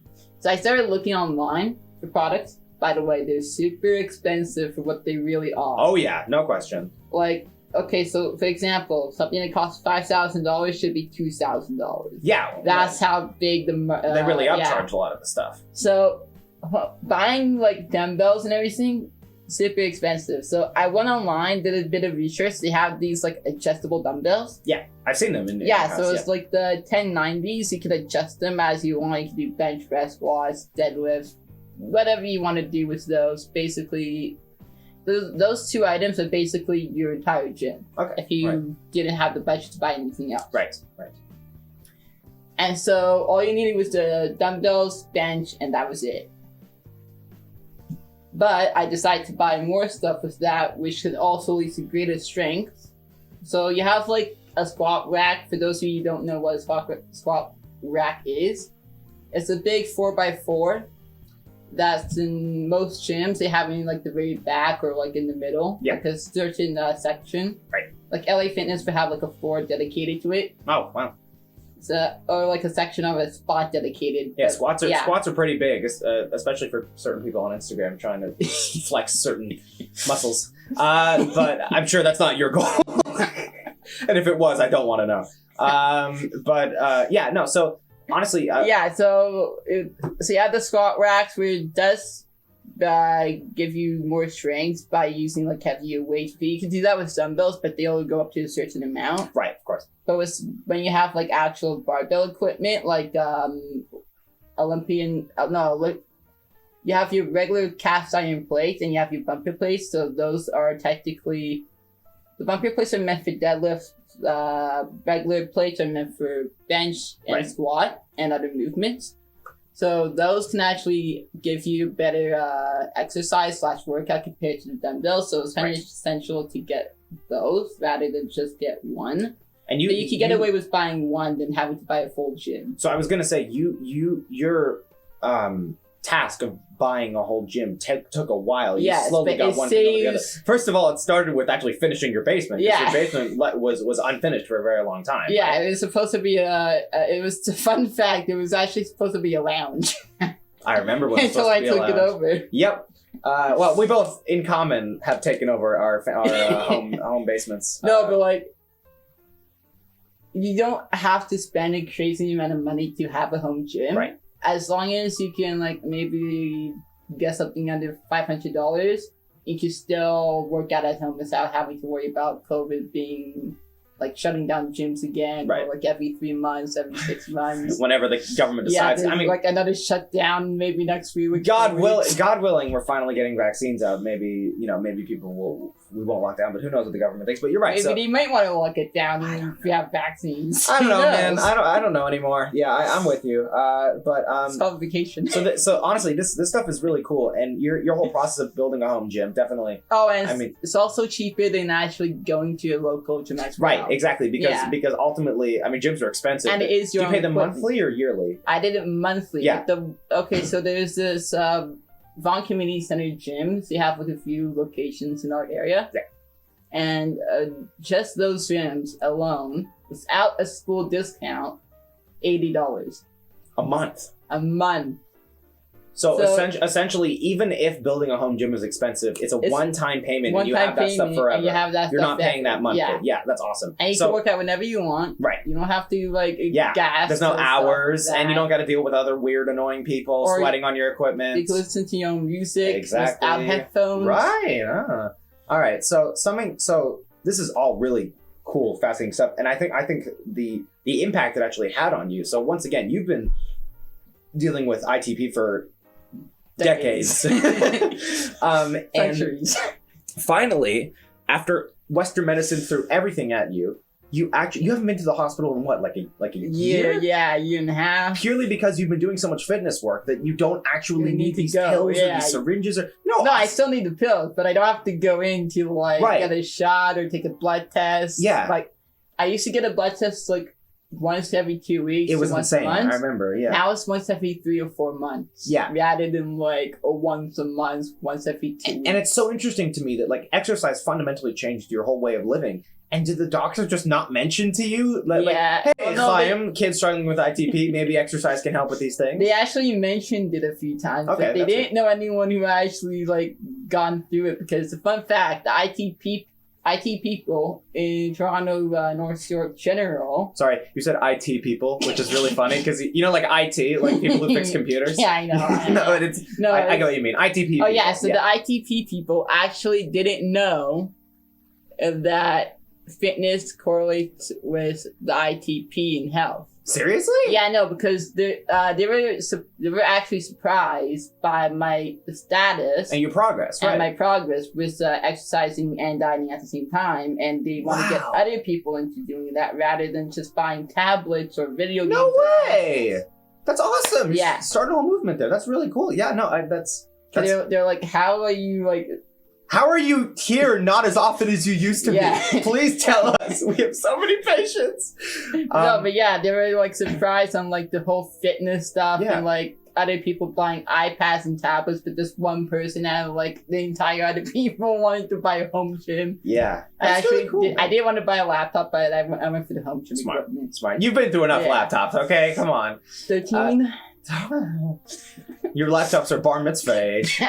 So I started looking online for products. By the way, they're super expensive for what they really are. Oh yeah, no question. okay, so for example, something that costs $5,000 should be $2,000. Yeah. That's how big the they really upcharge a lot of the stuff. So buying like dumbbells and everything, super expensive. So I went online, did a bit of research. They have these like adjustable dumbbells. Yeah, I've seen them in the Yeah, house, so it's like the 1090s. You can adjust them as you want. You can do bench press, squats, deadlift, whatever you want to do with those. Basically, those two items are basically your entire gym. Okay. If you didn't have the budget to buy anything else. Right. And so all you needed was the dumbbells, bench, and that was it. But I decided to buy more stuff with that, which could also lead to greater strength. So you have like a squat rack. For those of you who don't know what a squat rack is, it's a big 4x4 that's in most gyms. They have it in like the very back or like in the middle, like a certain section. Right. Like LA Fitness would have like a floor dedicated to it. Oh, wow. Or like a section of a spot dedicated. Yeah, squats are pretty big, especially for certain people on Instagram trying to flex certain muscles. But I'm sure that's not your goal. And if it was, I don't want to know. So honestly, so you have the squat racks where it does give you more strength by using like heavier weights. But you can do that with dumbbells, but they only go up to a certain amount. Right, of course. But when you have like actual barbell equipment, like you have your regular cast iron plates and you have your bumper plates. So those are technically, the bumper plates are meant for deadlifts. Regular plates are meant for bench and squat and other movements. So those can actually give you better exercise / workout compared to the dumbbells. So it's kind of essential to get those rather than just get one. And you can get away with buying one than having to buy a full gym. So I was gonna say your task of buying a whole gym took a while. You slowly got one thing together. First of all, it started with actually finishing your basement. Yeah, your basement was unfinished for a very long time. Yeah, right? It was supposed to be it was a fun fact. It was actually supposed to be a lounge. I remember when it was supposed to be a lounge. Until I took it over. Yep. Well, we both in common have taken over our home basements. No, but like, you don't have to spend a crazy amount of money to have a home gym. Right. As long as you can, like, maybe get something under $500, you can still work out at home without having to worry about COVID being, like, shutting down gyms again. Or, like, every 3 months, every 6 months. Whenever the government decides. I mean, like, another shutdown maybe next week. God willing, we're finally getting vaccines out. Maybe, people we won't lock down, but who knows what the government thinks. But you're right. Maybe they might want to lock it down if we have vaccines. I don't know, man. I don't know anymore. Yeah, I'm with you. It's called vacation. So honestly, this stuff is really cool, and your whole process of building a home gym definitely. Oh, and it's also cheaper than actually going to a local gym as well. Right, exactly. Because ultimately, I mean, gyms are expensive. And it is your Do you pay them monthly or yearly? I did it monthly. Yeah. So there's this Vaughan Community Center gyms. They have like a few locations in our area. Yeah. And just those gyms alone, without a school discount, $80 a month. A month. So essentially, even if building a home gym is expensive, it's a one-time payment, and you have that stuff forever. And you have that. You're not paying that monthly. Yeah, that's awesome. And you can work out whenever you want. Right. You don't have to gas. There's no hours, and you don't got to deal with other weird, annoying people sweating on your equipment. You can listen to your own music. Exactly. Without headphones. Right. All right. So this is all really cool, fascinating stuff, and I think the impact it actually had on you. So once again, you've been dealing with ITP for decades. And finally, after Western medicine threw everything at you, you haven't been to the hospital in what, like a year? Yeah, a year and a half. Purely because you've been doing so much fitness work that you don't actually need these pills or these syringes or no. I still need the pills, but I don't have to go in to get a shot or take a blood test. Yeah, like I used to get a blood test like once every 2 weeks. It was insane. I remember. Yeah. Now it's once every 3 or 4 months. Yeah. Rather than like once a month, once every 2 weeks. And it's so interesting to me that like exercise fundamentally changed your whole way of living. And did the doctor just not mention to you? Hey, Chaim, kids struggling with ITP, maybe exercise can help with these things? They actually mentioned it a few times, but they didn't know anyone who actually gone through it, because the fun fact, the IT people in Toronto, North York General. Sorry, you said IT people, which is really funny because like IT, like people who fix computers. Yeah, I know. I get what you mean. ITP. Oh yeah, so the ITP people actually didn't know that fitness correlates with the ITP in health. Seriously? Yeah, no, because they were actually surprised by my status and your progress, right? And my progress with exercising and dining at the same time, and they want to get other people into doing that rather than just buying tablets or video games. No way! That's awesome. Yeah, start a whole movement there. That's really cool. Yeah, no, that's they're like, how are you like? How are you here not as often as you used to be? Please tell us. We have so many patients. No, but yeah, they were like surprised on like the whole fitness stuff and like other people buying iPads and tablets, but just one person out of like the entire other people wanted to buy a home gym. Yeah. That's really cool. I did want to buy a laptop, but I went for the home gym equipment. Smart. You've been through enough laptops, okay? Come on. 13? Your laptops are bar mitzvah age.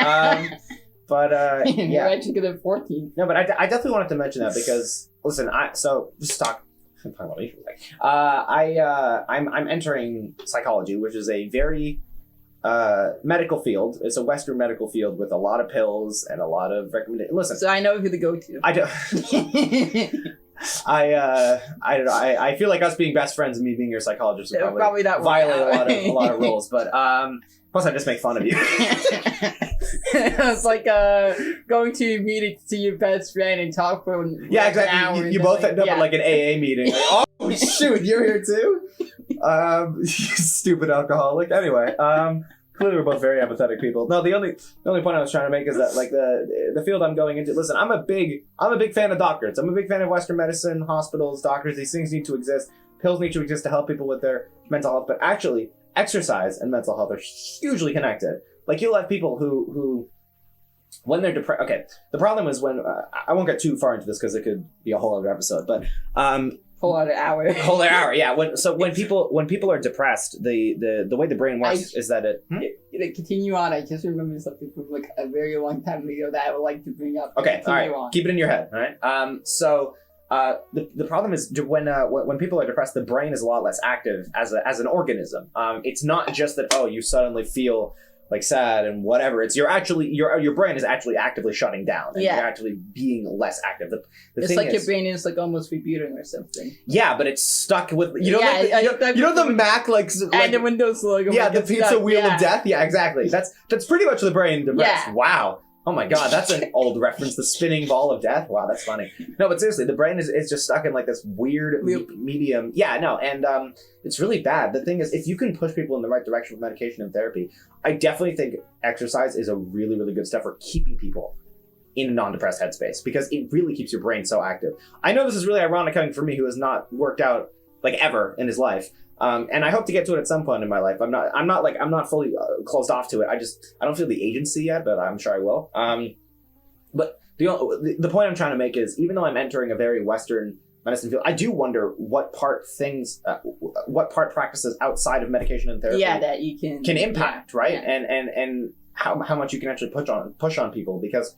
But you're actually good at 14. No, but I definitely wanted to mention that because listen, just talk about me for a second. I'm entering psychology, which is a very medical field. It's a Western medical field with a lot of pills and a lot of recommendations. Listen, so I know who to go to. I do. I feel like us being best friends and me being your psychologist would probably that violate a lot of rules, but plus I just make fun of you. It's like going to a meeting to see your best friend and talk for exactly. An hour you both end up at like an AA meeting. Like, oh shoot, you're here too? You stupid alcoholic. Anyway, clearly we're both very empathetic people. No, the only point I was trying to make is that like the field I'm going into. Listen, I'm a big fan of doctors. I'm a big fan of Western medicine, hospitals, doctors. These things need to exist. Pills need to exist to help people with their mental health. But actually, exercise and mental health are hugely connected. Like you'll have people who when they're depressed. Okay, the problem is when I won't get too far into this because it could be a whole other episode. But whole other hour. Yeah. When people are depressed, the way the brain works is that it. Continue on. I just remember something from like a very long time ago that I would like to bring up. Okay, all right. Keep it in your head. All right. The problem is when people are depressed, the brain is a lot less active as an organism. It's not just that you suddenly feel like sad and whatever. It's your brain is actually actively shutting down and you're actually being less active. It's like your brain is like almost rebooting or something. Yeah, but it's stuck with the Mac like and the Windows logo. Yeah, the pizza wheel of death. Yeah, exactly. That's pretty much the brain depressed. Yeah. Wow. Oh my god, that's an old reference. The spinning ball of death. Wow, that's funny. No, but seriously, the brain is just stuck in like this weird medium. Yeah, no, and it's really bad. The thing is, if you can push people in the right direction with medication and therapy, I definitely think exercise is a really, really good step for keeping people in a non-depressed headspace because it really keeps your brain so active. I know this is really ironic coming from me who has not worked out like ever in his life. And I hope to get to it at some point in my life. I'm not fully closed off to it. I don't feel the agency yet, but I'm sure I will. But the point I'm trying to make is, even though I'm entering a very Western medicine field, I do wonder what part practices outside of medication and therapy that you can impact, right? Yeah. And how much you can actually push on people, because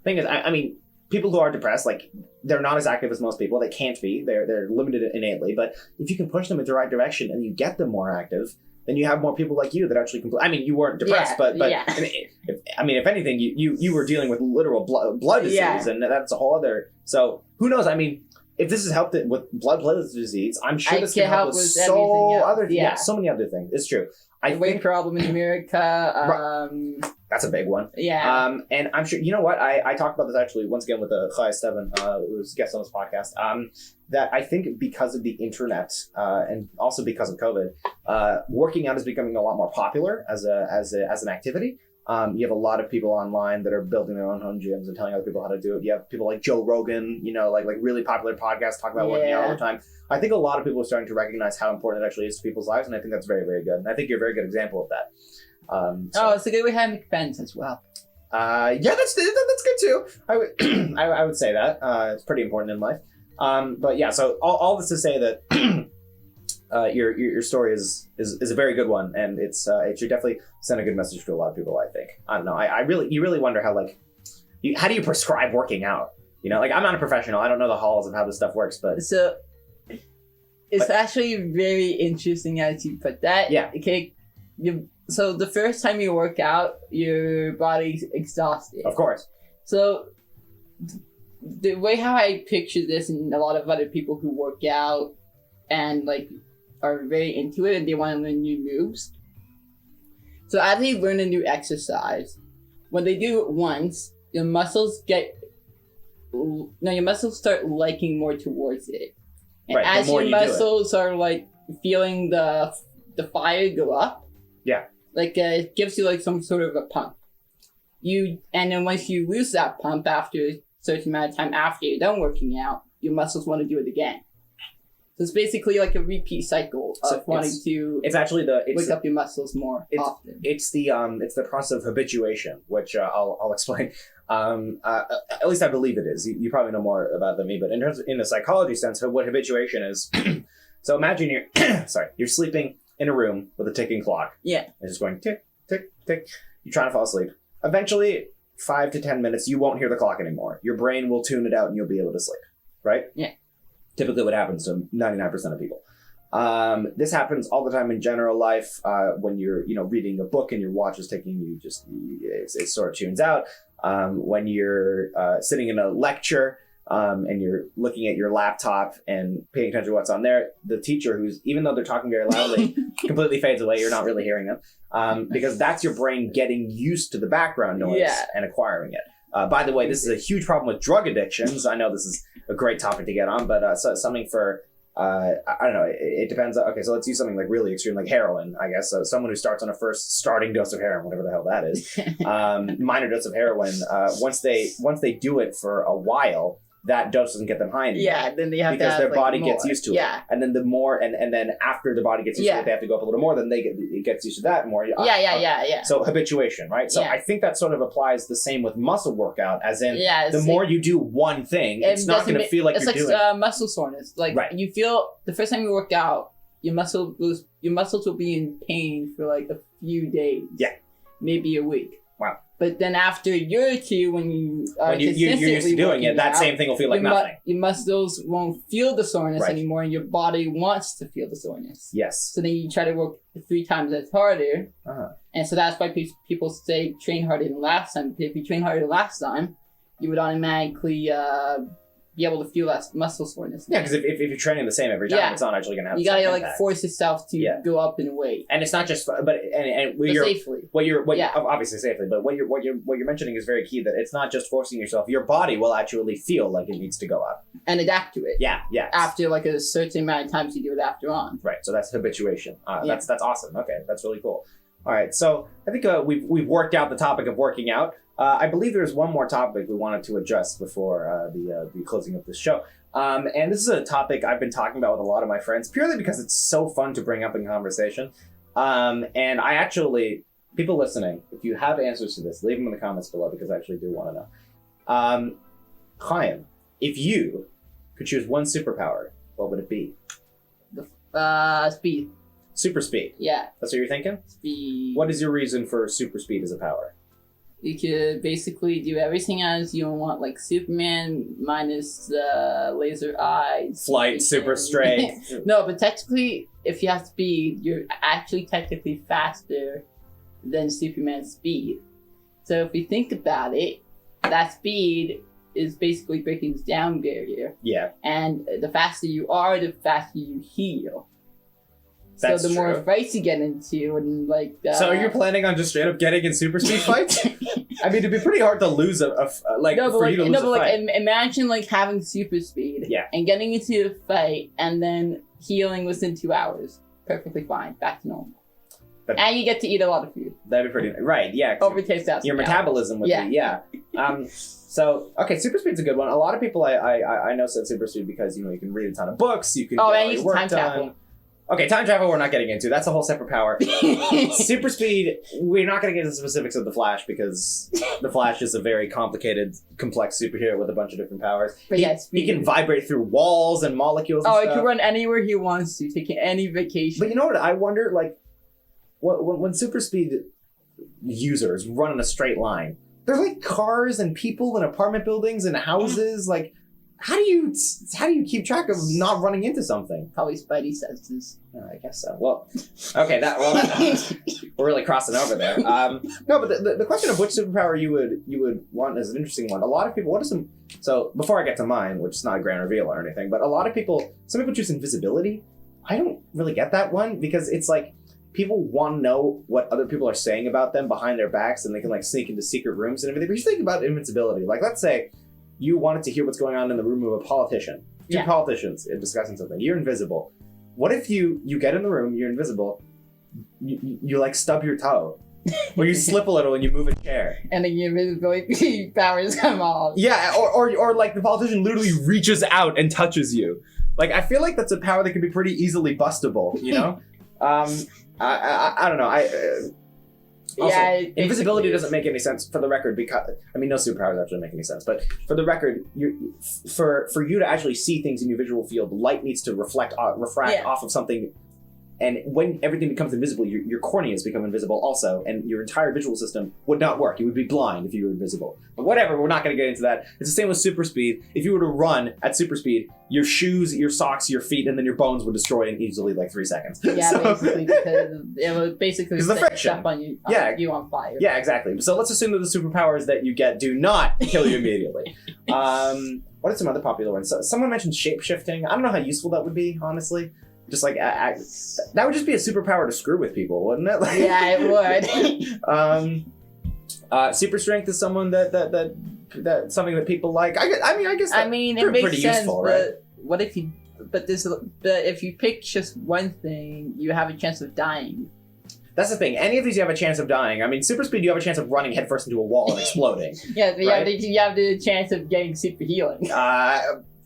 the thing is, I mean, people who are depressed, like, they're not as active as most people. They can't be. They're limited innately. But if you can push them in the right direction and you get them more active, then you have more people like you that actually I mean, you weren't depressed, but if anything, you were dealing with literal blood disease, and that's a whole other. So who knows? I mean, if this has helped it with blood disease, I'm sure this can help with so many other things. It's true. The weight problem in America. That's a big one. Yeah. And I'm sure, you know what? I talked about this actually once again with Chaim Steven, who was a guest on this podcast, that I think because of the internet and also because of COVID, working out is becoming a lot more popular as an activity. You have a lot of people online that are building their own home gyms and telling other people how to do it. You have people like Joe Rogan, like really popular podcasts talk about working out all the time. I think a lot of people are starting to recognize how important it actually is to people's lives, and I think that's very, very good. And I think you're a very good example of that. It's a good way to have friends as well. That's good too. I would say that it's pretty important in life. But yeah, so all this to say that your story is a very good one, and it should definitely send a good message to a lot of people. I think. I don't know. You really wonder how how do you prescribe working out? You know, like I'm not a professional. I don't know the halls of how this stuff works, but So it's actually very interesting as you put that. Yeah. Okay. So the first time you work out, your body's exhausted. of course. So the way how I picture this, and a lot of other people who work out and like are very into it and they want to learn new moves. So as they learn a new exercise, when they do it once, your muscles start liking more towards it. And Right, the as more your you do it. muscles are like feeling the fire go up, Yeah. like it gives you like some sort of a pump. And then once you lose that pump after a certain amount of time after you're done working out, your muscles want to do it again. So it's basically like a repeat cycle of So wanting to It's actually wake up your muscles more often. It's the process of habituation, which I'll explain. At least I believe it is. You probably know more about than me, but in the psychology sense, what habituation is. So imagine you're sleeping in a room with a ticking clock. Yeah. It's just going tick, tick, tick. You're trying to fall asleep. Eventually, 5 to 10 minutes, you won't hear the clock anymore. Your brain will tune it out and you'll be able to sleep. Right? Yeah. Typically what happens to 99% of people. This happens all the time in general life. When you're, reading a book and your watch is ticking, it sort of tunes out. When you're sitting in a lecture and you're looking at your laptop and paying attention to what's on there, the teacher, who's, even though they're talking very loudly, completely fades away. You're not really hearing them because that's your brain getting used to the background noise and acquiring it. By the way, this is a huge problem with drug addictions. I know this is a great topic to get on, but something for, I don't know, it depends. Okay, so let's use something like really extreme, like heroin, I guess. So someone who starts on a first starting dose of heroin, whatever the hell that is, minor dose of heroin, once they do it for a while, that dose doesn't get them high anymore. Yeah, then they have because to their have, body more. gets used to Yeah. it. And then the more, and then after the body gets used to it, they have to go up a little more, then it gets used to that more. Yeah. So habituation, right? So I think that sort of applies the same with muscle workout, as in the more you do one thing, it's not going to feel like you're doing It's muscle soreness. Like you feel, the first time you work out, your muscles will be in pain for like a few days. Yeah. Maybe a week. Wow. But then after a year or two, when you're used to doing it, that same thing will feel like nothing. Your muscles won't feel the soreness anymore, and your body wants to feel the soreness. Yes. So then you try to work 3 times as harder. And so that's why people say train harder than last time. Because if you train harder than last time, you would automatically be able to feel that muscle soreness. Yeah, because if you're training the same every time, it's not actually going to have the same same impact. You impact. gotta force yourself to go up in weight. And it's not just, but safely. Obviously safely, but what you're mentioning is very key. That it's not just forcing yourself. Your body will actually feel like it needs to go up and adapt to it. Yeah. After like a certain amount of times you do it after on. Right. So that's habituation. That's awesome. Okay, that's really cool. All right. So I think we've worked out the topic of working out. I believe there's one more topic we wanted to address before the closing of this show. And this is a topic I've been talking about with a lot of my friends, purely because it's so fun to bring up in conversation. And I actually, people listening, if you have answers to this, leave them in the comments below, because I actually do want to know. Chaim, if you could choose one superpower, what would it be? Speed. Super speed? Yeah. That's what you're thinking? Speed. What is your reason for super speed as a power? You could basically do everything as you want, like Superman minus the laser eyes. Flight, super strength. No, but technically, if you have speed, you're actually technically faster than Superman's speed. So if you think about it, that speed is basically breaking the down barrier. Yeah. And the faster you are, the faster you heal. That's so the more true. Fights you get into, and like. So you're planning on just straight up getting in super speed fights? I mean, it'd be pretty hard to lose you to lose a fight. Imagine like having super speed. Yeah. And getting into a fight and then healing within 2 hours. Perfectly fine. Back to normal. And you get to eat a lot of food. That'd be pretty right. Yeah. Overtakes out. Your metabolism would be So okay, super speed's a good one. A lot of people I know said super speed because you can read a ton of books. You can get all your work done. Travel. Okay, time travel we're not getting into. That's a whole separate power. Super speed, we're not going to get into the specifics of the Flash because the Flash is a very complicated, complex superhero with a bunch of different powers. But he can vibrate through walls and molecules and stuff. He can run anywhere he wants to, take any vacation. But you know what? I wonder, like, when super speed users run in a straight line, there's like cars and people and apartment buildings and houses. Like, how do you keep track of not running into something? Probably Spidey senses. Oh, I guess so. Well, okay, we're really crossing over there. No, but the question of which superpower you would want is an interesting one. A lot of people, so before I get to mine, which is not a grand reveal or anything, but some people choose invisibility. I don't really get that one because it's like people want to know what other people are saying about them behind their backs, and they can like sneak into secret rooms and everything. But you think about invincibility. Like, let's say you wanted to hear what's going on in the room of a politician. Two politicians discussing something. You're invisible. What if you get in the room, you're invisible, you like stub your toe, or you slip a little and you move a chair, and then your invisibility powers come off. Yeah, or like the politician literally reaches out and touches you. Like, I feel like that's a power that can be pretty easily bustable. You know, I don't know. Also, invisibility doesn't make any sense for the record because no superpowers actually make any sense. But for the record, for you to actually see things in your visual field, light needs to refract off of something, and when everything becomes invisible, your corneas become invisible also, and your entire visual system would not work. You would be blind if you were invisible. But whatever, we're not going to get into that. It's the same with super speed. If you were to run at super speed, your shoes, your socks, your feet, and then your bones would destroy in easily like 3 seconds. Yeah, basically, because it would basically the friction stuff on you, you on fire. Yeah, exactly. So let's assume that the superpowers that you get do not kill you immediately. What are some other popular ones? So, someone mentioned shape-shifting. I don't know how useful that would be, honestly. Just like that would just be a superpower to screw with people, wouldn't it? Like, yeah, it would. Super strength is someone that something that people like. I guess. It makes pretty sense. Useful, but right? what if you? But if you pick just one thing, you have a chance of dying. That's the thing. Any of these, you have a chance of dying. Super speed, you have a chance of running headfirst into a wall and exploding. Yeah, right? you have the chance of getting super healing.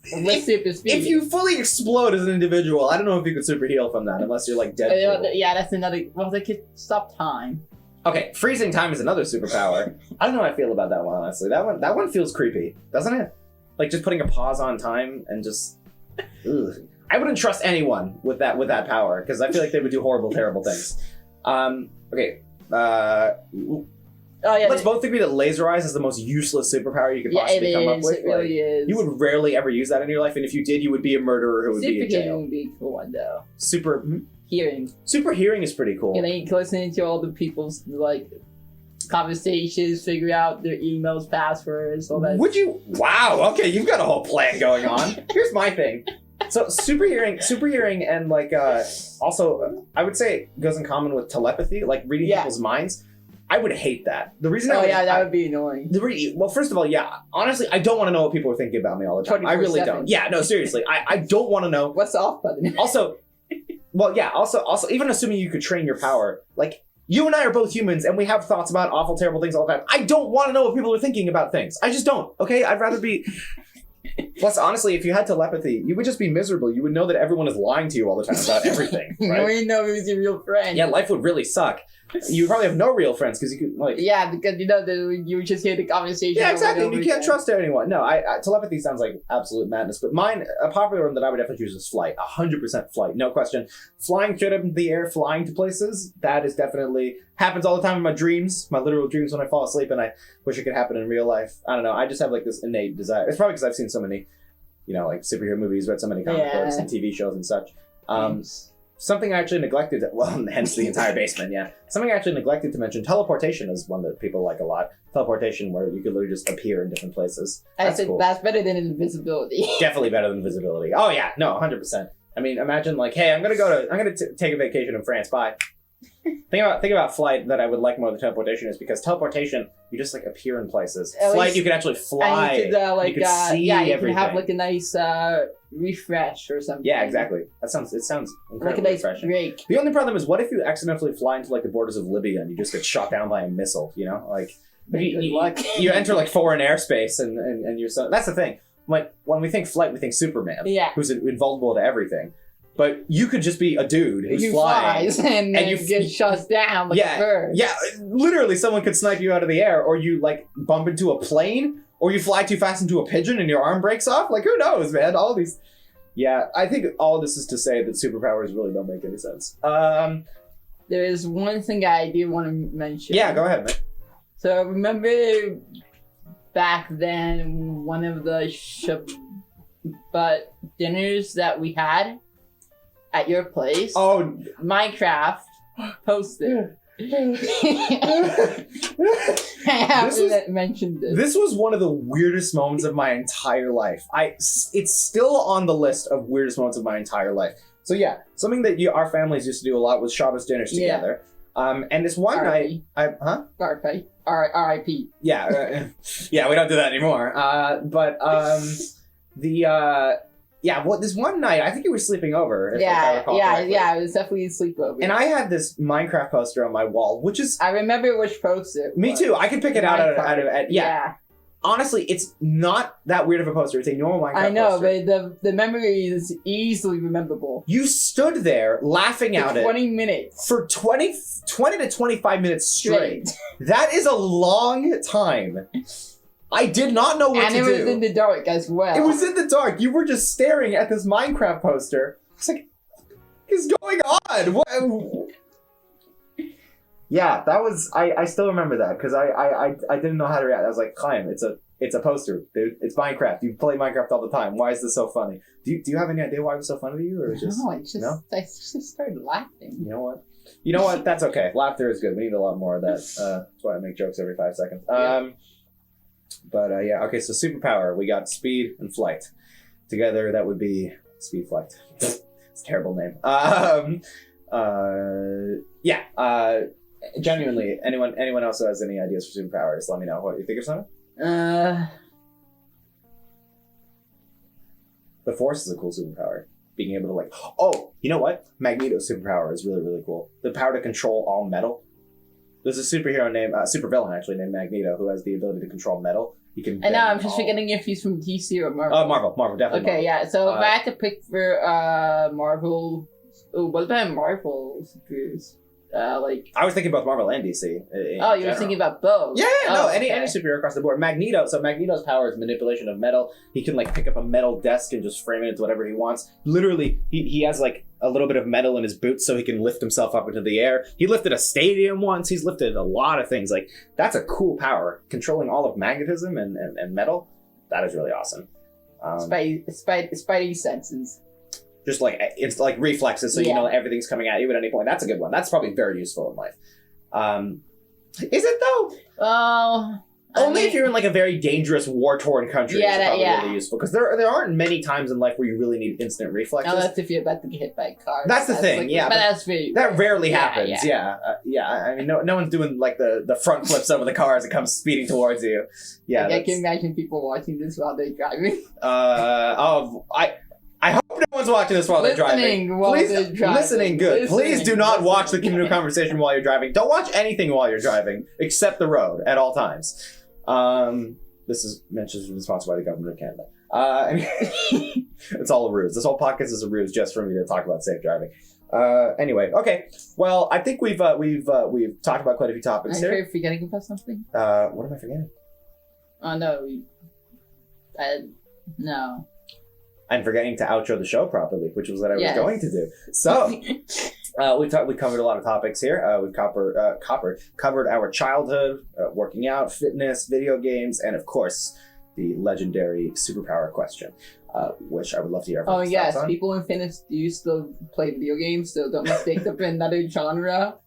With super speed. If you fully explode as an individual, I don't know if you could super heal from that unless you're like dead. Yeah, that's another. Well, they could stop time. Okay, freezing time is another superpower. I don't know how I feel about that one, honestly. That one feels creepy, doesn't it? Like just putting a pause on time and just. Ugh. I wouldn't trust anyone with that power because I feel like they would do horrible, terrible things. Okay. Let's both agree that laser eyes is the most useless superpower you could possibly come up with. It really is. You would rarely ever use that in your life, and if you did, you would be a murderer who would be in jail. Super hearing would be a cool one, though. Hearing. Super hearing is pretty cool. And then you can listen to all the people's conversations, figure out their emails, passwords, all that. Would you? Wow. Okay, you've got a whole plan going on. Here's my thing. So super hearing, and also I would say it goes in common with telepathy, like reading people's minds. I would hate that. The reason that would be annoying. Well, first of all, honestly, I don't want to know what people are thinking about me all the time. I really don't. Yeah, no, seriously, I don't want to know. What's the off button? Also, even assuming you could train your power, like you and I are both humans, and we have thoughts about awful, terrible things all the time. I don't want to know what people are thinking about things. I just don't. Okay, I'd rather be. Plus, honestly, if you had telepathy, you would just be miserable. You would know that everyone is lying to you all the time about everything. Right? You wouldn't know who's your real friend. Yeah, life would really suck. You would probably have no real friends because you could because you would just hear the conversation. Yeah, exactly. You can't trust anyone. No, telepathy sounds like absolute madness. But mine, a popular one that I would definitely choose is flight. 100% flight, no question. Flying straight up into the air, flying to places. That is definitely happens all the time in my dreams, my literal dreams when I fall asleep, and I wish it could happen in real life. I don't know. I just have like this innate desire. It's probably because I've seen so many, like superhero movies, read so many comic books and TV shows and such. Something I actually neglected, hence the entire basement, yeah. Something I actually neglected to mention, teleportation is one that people like a lot. Teleportation, where you could literally just appear in different places. That's cool. That's better than invisibility. Definitely better than invisibility. Oh yeah, no, 100%. Imagine hey, I'm gonna take a vacation in France, bye. Think about flight that I would like more than teleportation is because teleportation, you just appear in places. Flight, you can actually fly. You could see everything. Can have a nice refresh or something. Yeah, exactly. It sounds incredibly refreshing. Break. The only problem is, what if you accidentally fly into the borders of Libya and you just get shot down by a missile? You enter foreign airspace and you're so. That's the thing. When we think flight, we think Superman, who's invulnerable to everything. But you could just be a dude who's flying, and you get shot down like a bird. Yeah, literally, someone could snipe you out of the air, or you bump into a plane, or you fly too fast into a pigeon and your arm breaks off. Who knows, man? All these. Yeah, I think all this is to say that superpowers really don't make any sense. There is one thing I do want to mention. Yeah, go ahead, man. So I remember back then, one of the Shabbat dinners that we had at your place. Oh, Minecraft posted. I have to mention this. This was one of the weirdest moments of my entire life. It's still on the list of weirdest moments of my entire life. So yeah, something that our families used to do a lot was Shabbos dinners together. And this one night, R.I.P. Yeah, yeah, we don't do that anymore. This one night, I think you were sleeping over. If I recall correctly. It was definitely a sleepover. And I had this Minecraft poster on my wall, which is... I remember which poster. Me too. I can pick it out of yeah. Honestly, it's not that weird of a poster. It's a normal Minecraft poster. I know, but the memory is easily rememberable. You stood there laughing for 20 minutes. For 20 to 25 minutes straight. That is a long time. I did not know what to do. And it was in the dark as well. It was in the dark. You were just staring at this Minecraft poster. It's like, what is going on? What? Yeah, that was... I still remember that, because I didn't know how to react. I was like, Chaim, it's a poster, dude. It's Minecraft. You play Minecraft all the time. Why is this so funny? Do you have any idea why it was so funny to you? Or just, no, I just started laughing. You know what? That's okay. Laughter is good. We need a lot more of that. That's why I make jokes every 5 seconds. Yeah. Okay, so superpower. We got speed and flight. Together, that would be speed flight. It's a terrible name. Genuinely, anyone else who has any ideas for superpowers, let me know. What you think of something? The Force is a cool superpower. Being able to you know what? Magneto's superpower is really, really cool. The power to control all metal. There's a superhero named, supervillain actually, named Magneto, who has the ability to control metal. He can. I know, I'm just forgetting if he's from DC or Marvel. Marvel, definitely. Okay, yeah. So if I had to pick for Marvel, what about Marvel superheroes? I was thinking about Marvel and DC. You were thinking about both. Yeah, any superhero across the board. Magneto. So Magneto's power is manipulation of metal. He can pick up a metal desk and just frame it into whatever he wants. Literally, he has a little bit of metal in his boots so he can lift himself up into the air. He lifted a stadium once. He's lifted a lot of things. That's a cool power. Controlling all of magnetism and metal. That is really awesome. Spidey senses. Just it's like reflexes, so you know everything's coming at you at any point. That's a good one. That's probably very useful in life. Is it though? Only if you're in a very dangerous, war-torn country. It's probably really useful, because there aren't many times in life where you really need instant reflexes. No, that's if you're about to get hit by a car. That's the thing, yeah. But that's very that rarely happens. Yeah. I mean, no one's doing the front flips over the car as it comes speeding towards you. Yeah, I can imagine people watching this while they're driving. I hope no one's watching this while they're driving. Listening, good. Please do not watch the Communal conversation while you're driving. Don't watch anything while you're driving, except the road at all times. This is sponsored by the government of Canada. It's all a ruse. This whole podcast is a ruse just for me to talk about safe driving. Anyway, okay. Well, I think we've talked about quite a few topics here. Are you forgetting about something? What am I forgetting? Oh no. No. I'm forgetting to outro the show properly, which was what I was going to do. So, we covered a lot of topics here. We've covered our childhood, working out, fitness, video games, and of course, the legendary superpower question, which I would love to hear. Oh yes, people in fitness do still play video games, so don't mistake them for another genre.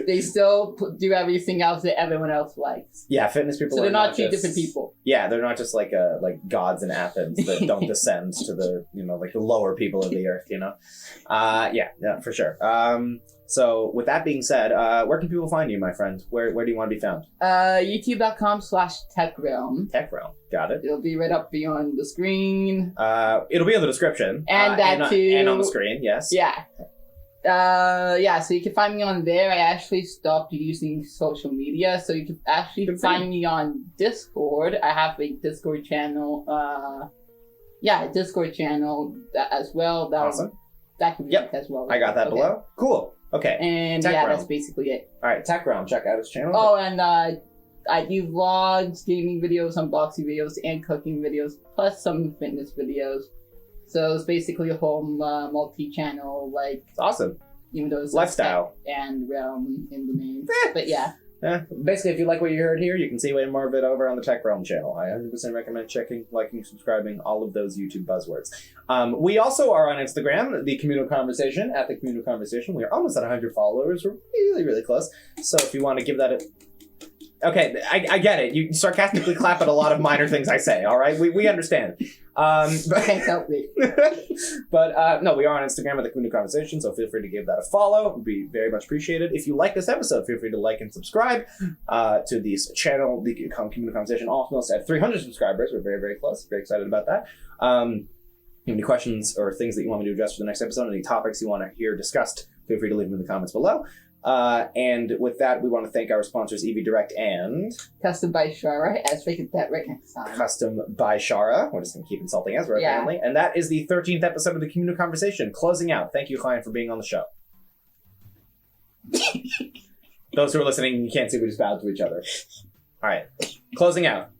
They still do everything else that everyone else likes. Yeah, fitness people. So they're not two different people. Yeah, they're not just like gods in Athens that don't descend to the the lower people of the earth. Yeah, for sure. So with that being said, where can people find you, my friend? Where do you want to be found? YouTube.com/TechRealm. TechRealm, got it. It'll be right up beyond the screen. It'll be in the description. And and on the screen, yes. Yeah. So you can find me on there. I actually stopped using social media, so you can actually find me on Discord. I have a Discord channel. Discord channel as well. Awesome. That can be as well. I got that below. Cool. Okay. And that's basically it. All right, TechRealm. Check out his channel. Oh, and I do vlogs, gaming videos, unboxing videos, and cooking videos, plus some fitness videos. So it's basically a whole multi-channel, It's awesome. Even though it's lifestyle and realm in the name. But yeah. Basically, if you like what you heard here, you can see way more of it over on the Tech Realm channel. I 100% recommend checking, liking, subscribing, all of those YouTube buzzwords. We also are on Instagram, the Communal Conversation, at the Communal Conversation. We are almost at 100 followers. We're really, really close. So if you want to give that a... Okay, I get it. You sarcastically clap at a lot of minor things I say, all right? We understand. Can't help me. But no, we are on Instagram at the Communal Conversation, so feel free to give that a follow. It would be very much appreciated. If you like this episode, feel free to like and subscribe to this channel, the Communal Conversation, almost at 300 subscribers. We're very, very close. Very excited about that. If you have any questions or things that you want me to address for the next episode, any topics you want to hear discussed, feel free to leave them in the comments below. And with that, we want to thank our sponsors, EV Direct and... Custom by Shara, as we get that right next time. Custom by Shara. We're just going to keep insulting us. We're a family. And that is the 13th episode of the Communal Conversation. Closing out. Thank you, Chaim, for being on the show. Those who are listening, you can't see we just bowed to each other. All right. Closing out.